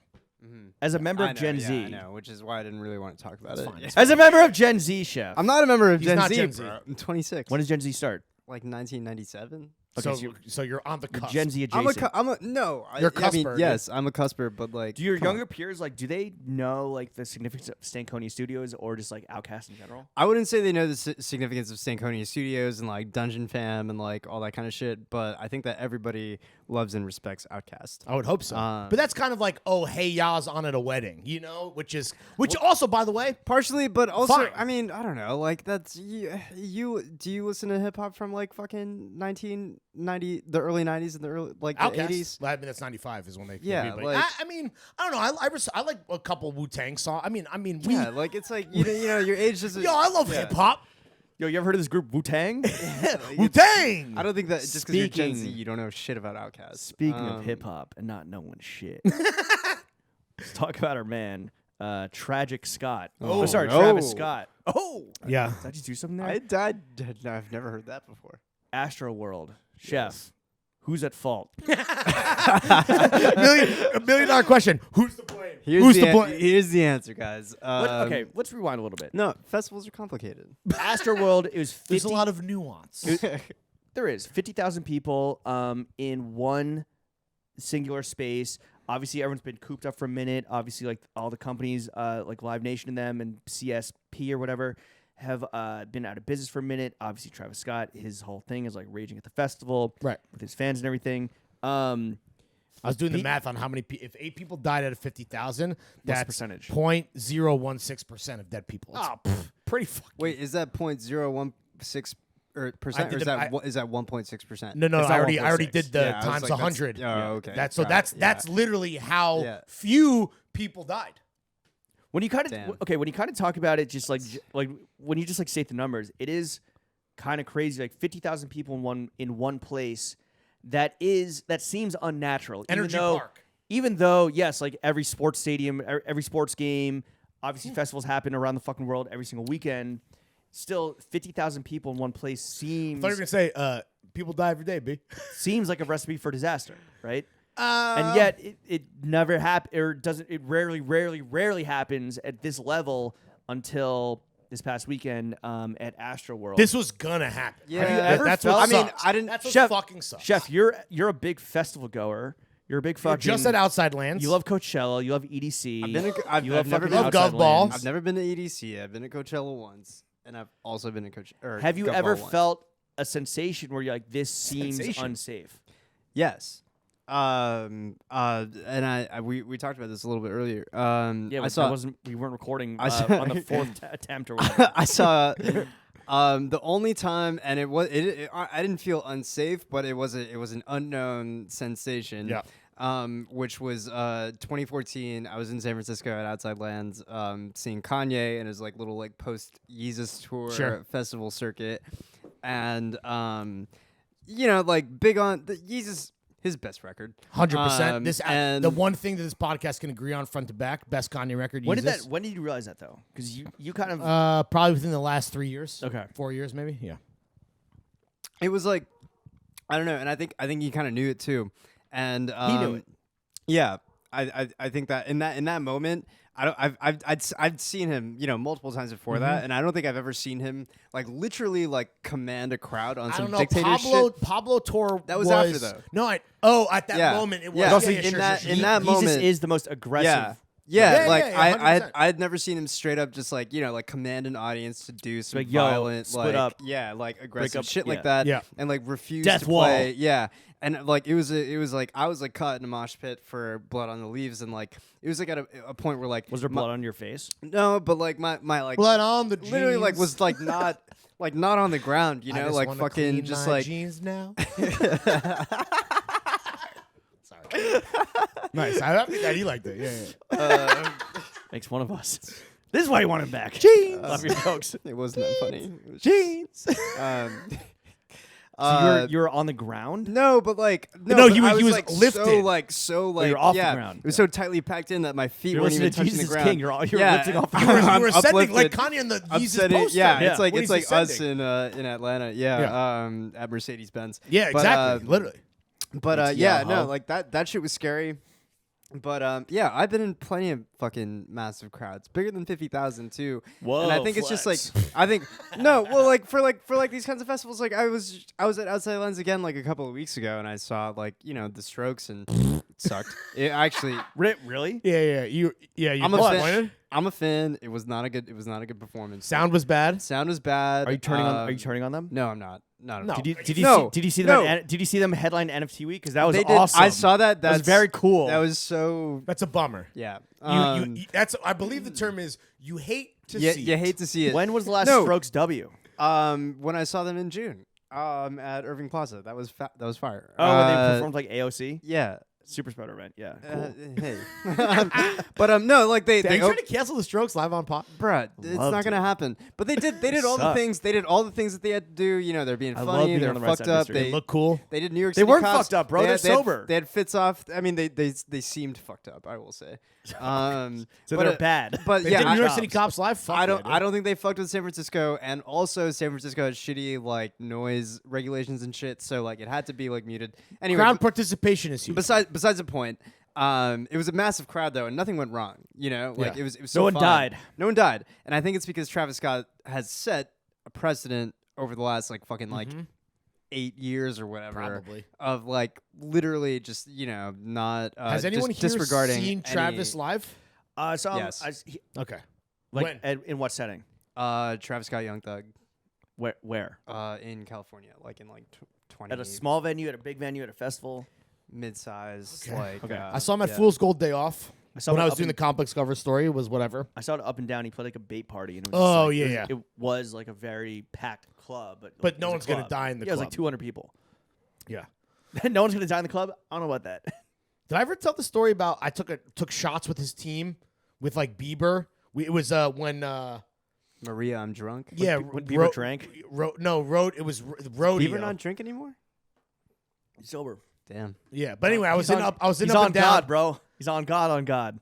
As a member I of know, Gen yeah, Z. I know, which is why I didn't really want to talk about it. fine. Yeah. As a member of Gen Z, Chef. I'm not a member of He's Gen not Z, Gen Z. bro. I'm 26. When When does Gen Z start? like 1997? Okay, So you're on the cusp. Gen Z I'm a, adjacent. no. You're a I mean, cusper, dude. yes, I'm a cusper, but like, Do your come on. younger peers, do they know, the significance of Stankonia Studios or just, Outkast in general? I wouldn't say they know the significance of Stankonia Studios and like Dungeon Fam and like all that kind of shit, but I think that everybody loves and respects Outkast. I would hope so. But that's kind of like, oh, hey, y'all's on at a wedding, which also, by the way, Partially, but also, Fine. I mean, I don't know. Like, that's you. Do you listen to hip hop from like fucking 1990, the early 90s and the early the Outkast. 80s? I mean, that's 95 is when they. Yeah, but like- I mean, I don't know. I like a couple Wu-Tang songs. I mean, we. Yeah, like it's like you know your age doesn't. Yo, I love yeah. hip hop. Yo, you ever heard of this group Wu-Tang? Wu-Tang! I don't think that just because you're Gen Z, Speaking- you don't know shit about Outkast. Speaking of hip hop and not knowing shit, let's talk about our man, Tragic Scott. Oh, sorry, no. Travis Scott. Oh, Yeah. Did I just do something there? I've never heard that before. Astroworld, Chef. Who's at fault? $1 million question. Who's to blame? Here's Who's the answer, guys. Okay, let's rewind a little bit. No, festivals are complicated. Astroworld is 50. There's a lot of nuance. There is 50,000 people in one singular space. Obviously, everyone's been cooped up for a minute. Obviously, like all the companies, like Live Nation and them, and CSP or whatever, have been out of business for a minute. Obviously, Travis Scott, his whole thing is like raging at the festival, Right. with his fans and everything. I was doing the math on how many if 8 people died out of 50,000, that's percentage? 0.016% of dead people. It's pretty fucking. Wait, is that 0.016% percent, or is that 1.6%? No, It's I not already 1.6. did the Yeah, I was times like, 100. Oh, okay. That's literally how Yeah. few people died. When you kind Damn. of when you kind of talk about it, just like when you just like state the numbers, it is kind of crazy. Like 50,000 people in one place. That seems unnatural. Energy Park. Even though, yes, like every sports stadium, every sports game, obviously festivals happen around the fucking world every single weekend. Still, 50,000 people in one place I thought you were gonna say people die every day, B. seems like a recipe for disaster, right? And yet, it never happens, or doesn't. It rarely happens at this level until this past weekend at Astroworld. This was gonna happen. Yeah. Have you ever That's felt- what I mean, sucks. I didn't- That's what Chef, fucking sucks. Chef, you're a big festival goer. You're a big fucking. Just at Outside Lands. You love Coachella. You love EDC. I've you love never fucking been love Outside Gov Ball. Lands. I've never been to EDC. I've been to Coachella once, and I've also been to Have you Gov ever Ball once. felt a sensation where you're like, this seems Sensation. unsafe? Yes. And we talked about this a little bit earlier. Yeah, we weren't recording I saw- on the fourth attempt or whatever. I saw the only time, and I didn't feel unsafe, but it was an unknown sensation. Yeah. Which was 2014. I was in San Francisco at Outside Lands, seeing Kanye and his like little like post Yeezus tour festival circuit, and like big on the Yeezus. His best record, 100%. This and the one thing that this podcast can agree on front to back, best Kanye record. When Yeezus. when did you realize that though? Because you kind of Probably within the last 3 years. Okay. 4 years maybe. Yeah. it was like I don't know, and I think he kind of knew it too, and he knew it. Yeah, I think that in that moment, I've seen him multiple times before that, and I don't think I've ever seen him like literally like command a crowd on I some don't know. dictator shit. Pablo tour. That was after, though. No, at that moment it was. Yeah. Also, In that Jesus moment, is the most aggressive. Yeah, Yeah, like yeah, 100%. I'd never seen him straight up just like like command an audience to do some Like, yo, violent split up. like aggressive up, shit yeah. like that, Yeah. and like refuse Death to wall. play, and like it was like I was like caught in a mosh pit for Blood on the Leaves, and like it was like at a point where like Was there blood on your face? no, but like my like blood on the literally like jeans. was like not like not on the ground, I just like wanna fucking clean just my like jeans now. Sorry. Nice. I'm happy that he liked it. Yeah. Makes one of us. This is why you want him back. Jeans. Love your jokes. it wasn't that funny. It was Jeans. So you're on the ground. No, but like No, but he was- I he was like lifted. so like you're off the yeah, ground. It was so tightly packed in that my feet You're weren't listening even to touching Jesus the ground. King. You're yeah, lifting off the You ground. were ascending like uplifted. Kanye in the I'm Yeezus sitting- poster. yeah, Yeah. it's like When it's he's like us ascending. in Atlanta. Yeah, at Mercedes Benz. Yeah, But, exactly. Literally. But Yeah, no, huh? like that shit was scary. But yeah, I've been in plenty of fucking massive crowds, bigger than 50,000 too. Whoa, and I think it's just like flex. I think no, well, like for these kinds of festivals, like I was at Outside Lands again like a couple of weeks ago, and I saw like the Strokes, and it sucked. It actually, Really? Yeah. You I'm a disappointed? fan. I'm a fan. It was not a good performance. Sound was bad. Sound was bad. Are you turning on them? No, I'm not. Not at No. all. Did you see them? No. Did you see them headline NFT week? Because that was They did. awesome. I saw that. That was That's very cool. That was so. That's a bummer. Yeah. That's. I believe the term is you hate to Yeah, see. you it. hate to see it. When was the last No. Strokes W? When I saw them in June, at Irving Plaza, that was fire. Oh, when they performed like AOC. Yeah. Super spreader event. Yeah. Cool. Hey, but no, like Are you trying to cancel the Strokes live on pod? Bruh, it's Love not to. gonna happen. But they did all the Suck. things. They did all the things that they had to do. You know, they're being I love funny. being They're on the right fucked side of up. history. They look cool. They did New York They City weren't cops. fucked up, bro. They're They sober. They had fits off. I mean, they seemed fucked up. I will say. So but, they're bad. But They yeah, did New York I, City Cops live. Fuck I don't. yeah, dude. I don't think they fucked with San Francisco, and also San Francisco had shitty like noise regulations and shit. So like it had to be like muted. Anyway, Crowd participation is huge. besides the point. It was a massive crowd though, and nothing went wrong. You know, like Yeah. it was so No one fun. died. No one died, and I think it's because Travis Scott has set a precedent over the last like fucking like 8 years or whatever, Probably. of like literally just not Has anyone just here disregarding seen Travis any, live? I saw him. Yes. Okay. Like in what setting? Travis Scott Young Thug Where? in California, like in like 20 At a small venue, at a big venue, at a festival. mid-size Okay. like Okay. I saw him at yeah. Fool's Gold Day Off. saw When it I was up doing in- the complex cover story, it was whatever. I saw it up and down. He played like a bait party, and it was Oh, just, like, yeah, it was like a very packed club, but But it no was a one's gonna club. die in the Yeah, it was club. like 200 people. Yeah. No one's gonna die in the club. I don't know about that. Did I ever tell the story about I took shots with his team with like Bieber? It was when Maria, I'm drunk. yeah when Bieber drank? It was rodeo. Bieber not drink anymore? He's sober. Damn. Yeah, but anyway, I was He's in on- up He's and on down. God, bro. He's on God.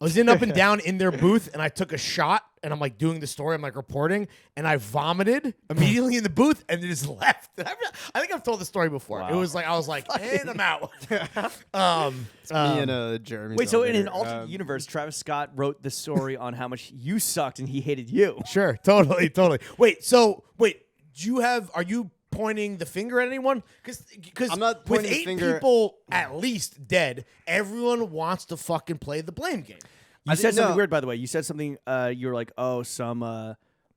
I was in up and down in their booth, and I took a shot, and I'm like doing the story, I'm like reporting, and I vomited immediately in the booth, and it just left. And I think I've told the story before. Wow. It was like I was like, and I'm out. Me and Jeremy. Wait, so in an alternate universe, Travis Scott wrote the story on how much you sucked and he hated you. Sure, totally. Wait, are you pointing the finger at anyone? Because I'm not with pointing the 8 finger. people at least dead, everyone wants to fucking play the blame game. You said no. something weird, by the way. You said something. You were like, "Oh,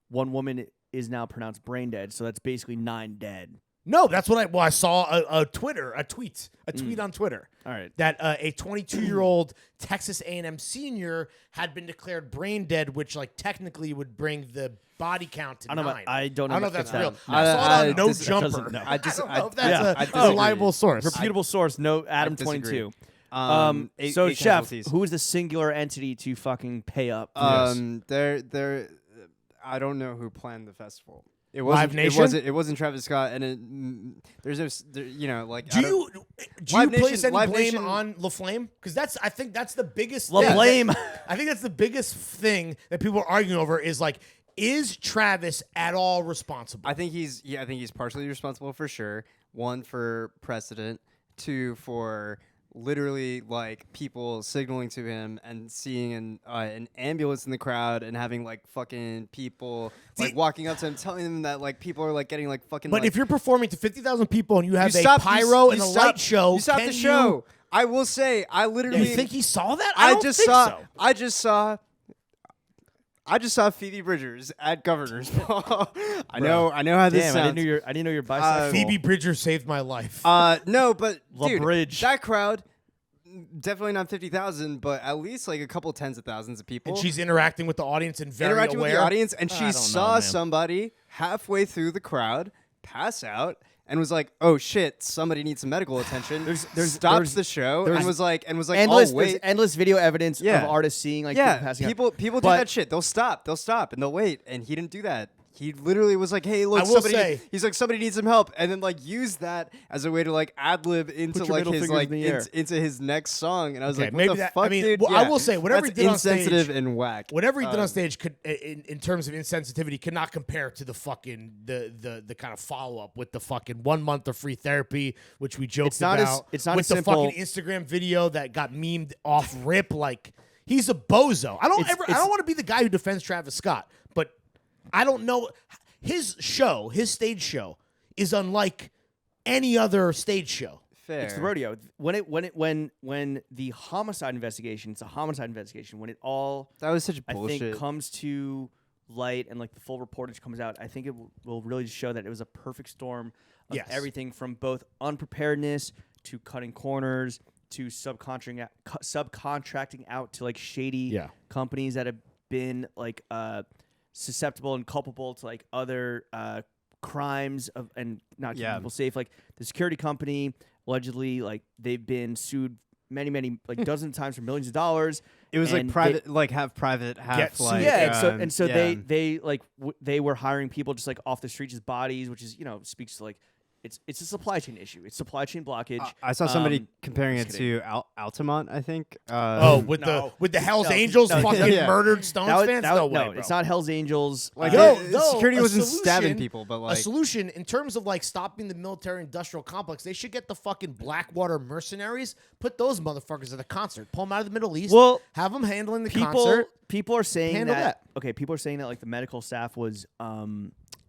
one woman is now pronounced brain dead, so that's basically 9 dead." No, that's what I saw a tweet on Twitter. All right. That a 22-year-old Texas A&M senior had been declared brain dead, which like technically would bring the body count to I don't know. 9. I don't know. I don't know if that's real. No. I saw it on No dis- Jumper. doesn't- no. I don't know if that's yeah, I a disagree. reliable source. Reputable source. No, Adam disagree. 22. Eight So, Chef, casualties. who is the singular entity to fucking pay up? They're I don't know who planned the festival. It Live wasn't. Nation? It wasn't Travis Scott, and there's no. Like. Do you Live place Nation- any Live blame Nation- on LaFlame? Because I think that's the biggest La thing. Flame. I think that's the biggest thing that people are arguing over is like, is Travis at all responsible? I think he's. Yeah, I think he's partially responsible for sure. 1 for precedent. 2 for literally like people signaling to him and seeing an ambulance in the crowd and having like fucking people like walking up to him telling him that like people are like getting like fucking. But like, if you're performing to 50,000 people and you have you a stop- pyro you and a stop- light show, you stop can the show. I will say, I literally. You think he saw that? I don't just think saw. so. I just saw Phoebe Bridgers at Governor's Ball. I know how this Damn, sounds. I didn't know you're bisexual. Phoebe Bridger saved my life. No, but La dude, Bridge. that crowd, definitely not 50,000, but at least like a couple tens of thousands of people. and she's interacting with the audience and very interacting aware. with the audience, and I she don't know, saw man. somebody halfway through the crowd pass out. And was like, "Oh shit! Somebody needs some medical attention." Stops the show and was like, endless, "Oh wait, there's endless video evidence Yeah. of artists seeing like yeah, people passing out. people do But- that shit. They'll stop, and they'll wait." And he didn't do that. He literally was like, "Hey, look, I will somebody." say- He's like, "Somebody needs some help," and then like use that as a way to like ad lib into Put your like middle his fingers like in the air. into his next song. And I was Okay, like, maybe "What the that- fuck, I mean, dude?" well, I will say, whatever that's he did on stage- insensitive and whack. Whatever he did on stage could, in terms of insensitivity, cannot compare to the fucking the kind of follow up with the fucking 1 month of free therapy, which we joked It's not about. it's not with as the simple- fucking Instagram video that got memed off rip. Like he's a bozo. I don't want to be the guy who defends Travis Scott, but I don't know his stage show is unlike any other stage show. Fair. It's the rodeo. When the homicide investigation, it's a homicide investigation. When it all That was such I bullshit. think comes to light and like the full reportage comes out, I think it will really just show that it was a perfect storm of Yes. everything from both unpreparedness to cutting corners to subcontracting out to like shady Yeah. companies that have been like susceptible and culpable to like other crimes and not keeping Yeah. people safe. Like the security company allegedly, like they've been sued many like dozens of times for millions of dollars. It was like And private, like half private, half like they like they were hiring people just like off the streets as bodies, which is speaks to like it's a supply chain issue. It's supply chain blockage. I saw somebody comparing it to Altamont, I think. With the Hell's Angels fucking murdered Stones fans? No way, bro. It's not Hell's Angels. Like security wasn't stabbing people, but like a solution in terms of like stopping the military-industrial complex, they should get the fucking Blackwater mercenaries, put those motherfuckers at a concert, pull them out of the Middle East, have them handling the concert. People are saying that. Okay, people are saying that like the medical staff was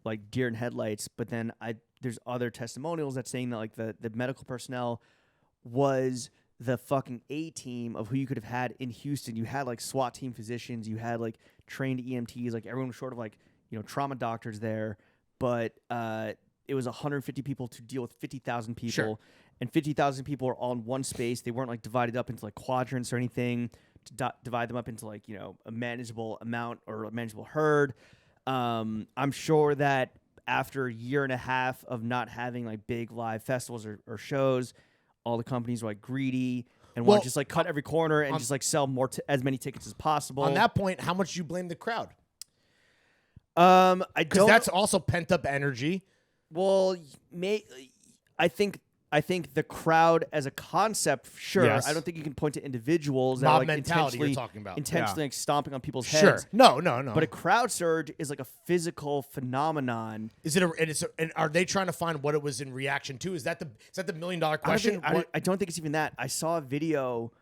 like deer in headlights, but then there's other testimonials that's saying that like the medical personnel was the fucking A team of who you could have had in Houston. You had like SWAT team physicians, you had like trained EMTs, like everyone was sort of like trauma doctors there, but it was 150 people to deal with 50,000 people, sure. And 50,000 people are all in one space. They weren't like divided up into like quadrants or anything to divide them up into like a manageable amount or a manageable herd. I'm sure that after a year and a half of not having like big live festivals or shows, all the companies were like greedy and want to just like cut every corner and just like sell as many tickets as possible. On that point, how much do you blame the crowd? Because that's also pent up energy. Well, I think the crowd as a concept, sure. Yes. I don't think you can point to individuals that mob are like mentality you're talking about. intentionally like stomping on people's Sure. heads. No. But a crowd surge is like a physical phenomenon. Is it and are they trying to find what it was in reaction to? Is that the $1 million question? I don't think it's even that. I saw a video.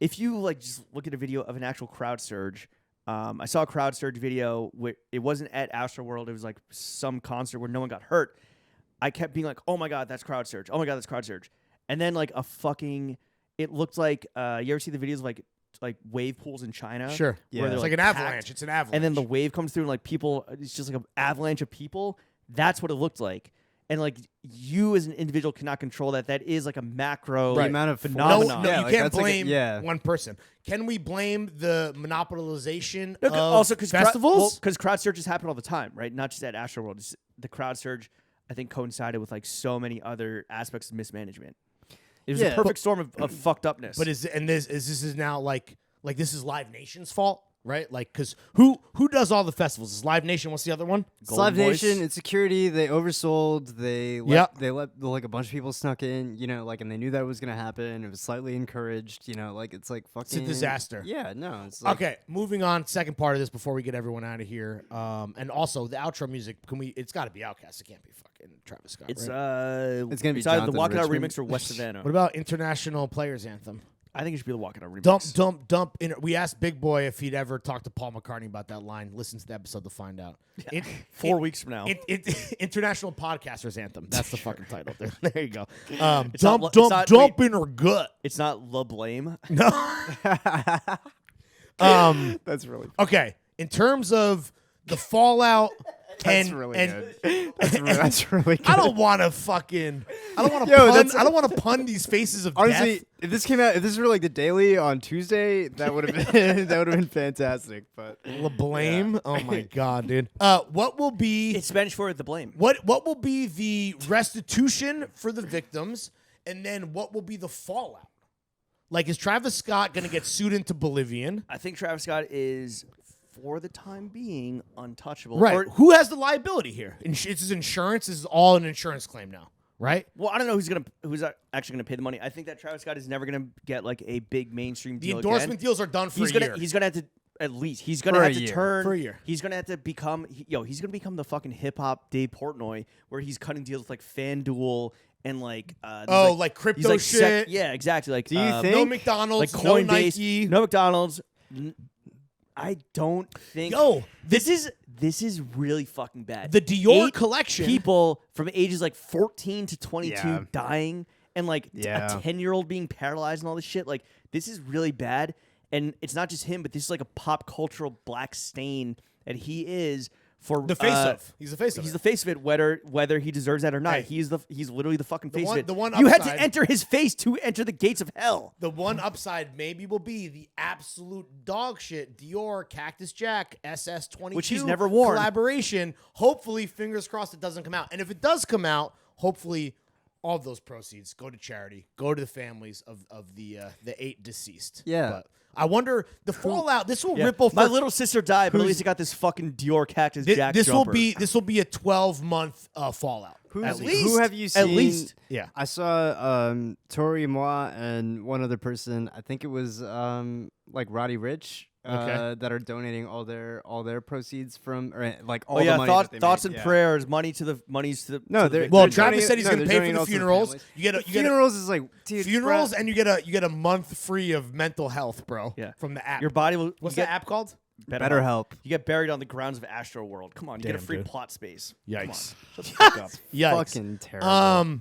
If you like just look at a video of an actual crowd surge, I saw a crowd surge video where it wasn't at Astroworld. It was like some concert where no one got hurt. I kept being like, oh my God, that's crowd surge. Oh my God, that's crowd surge. And then like it looked like, you ever see the videos of like wave pools in China? Sure. Yeah. It's like an avalanche. It's an avalanche. And then the wave comes through and like people, it's just like an avalanche of people. That's what it looked like. And like you as an individual cannot control that. That is like a macro amount of phenomenon. No, you like, can't blame like one person. Can we blame the monopolization No, of also festivals? Because crowd surges happen all the time, right? Not just at Astroworld. The crowd surge, I think, coincided with like so many other aspects of mismanagement. It was a perfect storm of fucked upness. But this is now like this is Live Nation's fault, right? Like, because who does all the festivals? Is Live Nation? What's the other one? It's Live Nation, Insecurity. They oversold. They let like a bunch of people snuck in. Like, and they knew that was gonna happen. It was slightly encouraged. Like it's like fucking. It's a disaster. Yeah, no. It's like, okay, moving on. Second part of this before we get everyone out of here. And also the outro music. It's got to be Outkast. It can't be fucking Travis Scott. It's right? It's gonna be either the Jonathan Walk It Out Richman. remix or West Savannah. What about International Players Anthem? I think it should be the Walk It Out remix. Dump. We asked Big Boy if he'd ever talked to Paul McCartney about that line. Listen to the episode to find out. 4 weeks from now. International Podcasters Anthem. That's the fucking title. There you go. Dump in her gut. It's not La Blame. No. That's really okay. In terms of the fallout. That's really good. That's really good. I don't want to pun these faces of honestly, death. if this were like the Daily on Tuesday, that would have been fantastic. But La Blame. Yeah. Oh my God, dude. What will be? It's Spanish for the blame. What will be the restitution for the victims, and then what will be the fallout? Like, is Travis Scott going to get sued into Bolivian? I think Travis Scott is, for the time being, untouchable. Right. Who has the liability here? It's his insurance. This is all an insurance claim now, right? Well, I don't know who's actually gonna pay the money. I think that Travis Scott is never gonna get like a big mainstream deal. The endorsement deals are done for a year. He's gonna have to He's gonna have to turn for a year. He's gonna have to become he's gonna become the fucking hip hop Dave Portnoy, where he's cutting deals with like FanDuel and like like crypto shit. Yeah, exactly. Like, do you think no McDonald's, like no Coinbase, Nike, no McDonald's? I don't think. This is really fucking bad. The Dior 8 collection. People from ages like 14 to 22 Yeah. dying, and like a Yeah. 10-year-old being paralyzed and all this shit. Like, this is really bad. And it's not just him, but this is like a pop cultural black stain that he is for the face of. He's the face of. He's the face of it, whether he deserves that or not. Hey. He's literally the fucking face of it. The one you had upside- to enter his face to enter the gates of hell. The one upside maybe will be the absolute dog shit Dior Cactus Jack SS22, Which he's never worn. collaboration. Hopefully, fingers crossed, it doesn't come out. And if it does come out, hopefully all of those proceeds go to charity, go to the families of the 8 deceased. Yeah. But I wonder the fallout. This will Yeah. ripple. My for, little sister died, but at least I got this fucking Dior cactus jack this jumper. will be a 12-month fallout. At least. Who have you seen? At least. Yeah. I saw Tori Moi and one other person. I think it was like Roddy Rich. That are donating all their proceeds from like all the money that they thoughts make. and prayers, monies to the No, to the they're victims. Well, they're Travis donating- said he's no, going to they're pay for donating the also to funerals. families. You get Funerals is like, dude, funerals, bruh. and you get a month free of mental health, bro. Yeah. From the app. Your body will. What's you that get app called? BetterHelp. You get buried on the grounds of Astroworld. Come on, you get a Damn, free dude. plot space. Yikes. Come on. Shut the fuck up. Yikes. Fucking terrible. All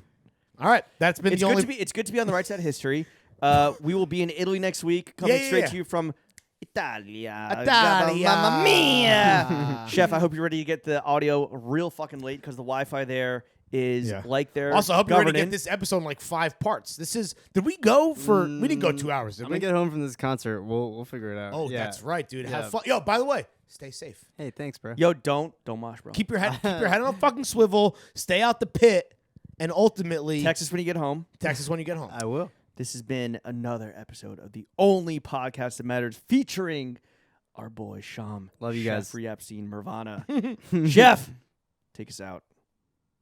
right, that's been It's the good only. to be. It's good to be on the right side of history. We will be in Italy next week, coming Yeah. straight to you from Italia. Italia. Mamma mia. Chef, I hope you're ready to get the audio real fucking late because the Wi-Fi there is like their Also, I hope you're ready to get government. this episode in like 5 parts. This is. Did we go for? We didn't go 2 hours. Did I'm we? gonna get home from this concert. We'll figure it out. Oh, yeah. that's right, dude. Yeah. Have fun. Yo, by the way, stay safe. Hey, thanks, bro. Yo, don't mosh, bro. Keep your head on a fucking swivel. Stay out the pit, and ultimately Text us when you get home. text us when you get home. I will. This has been another episode of the only podcast that matters, featuring our boy Shyam. Love you Chef guys. Free Epstein, Nirvana. Chef, take us out.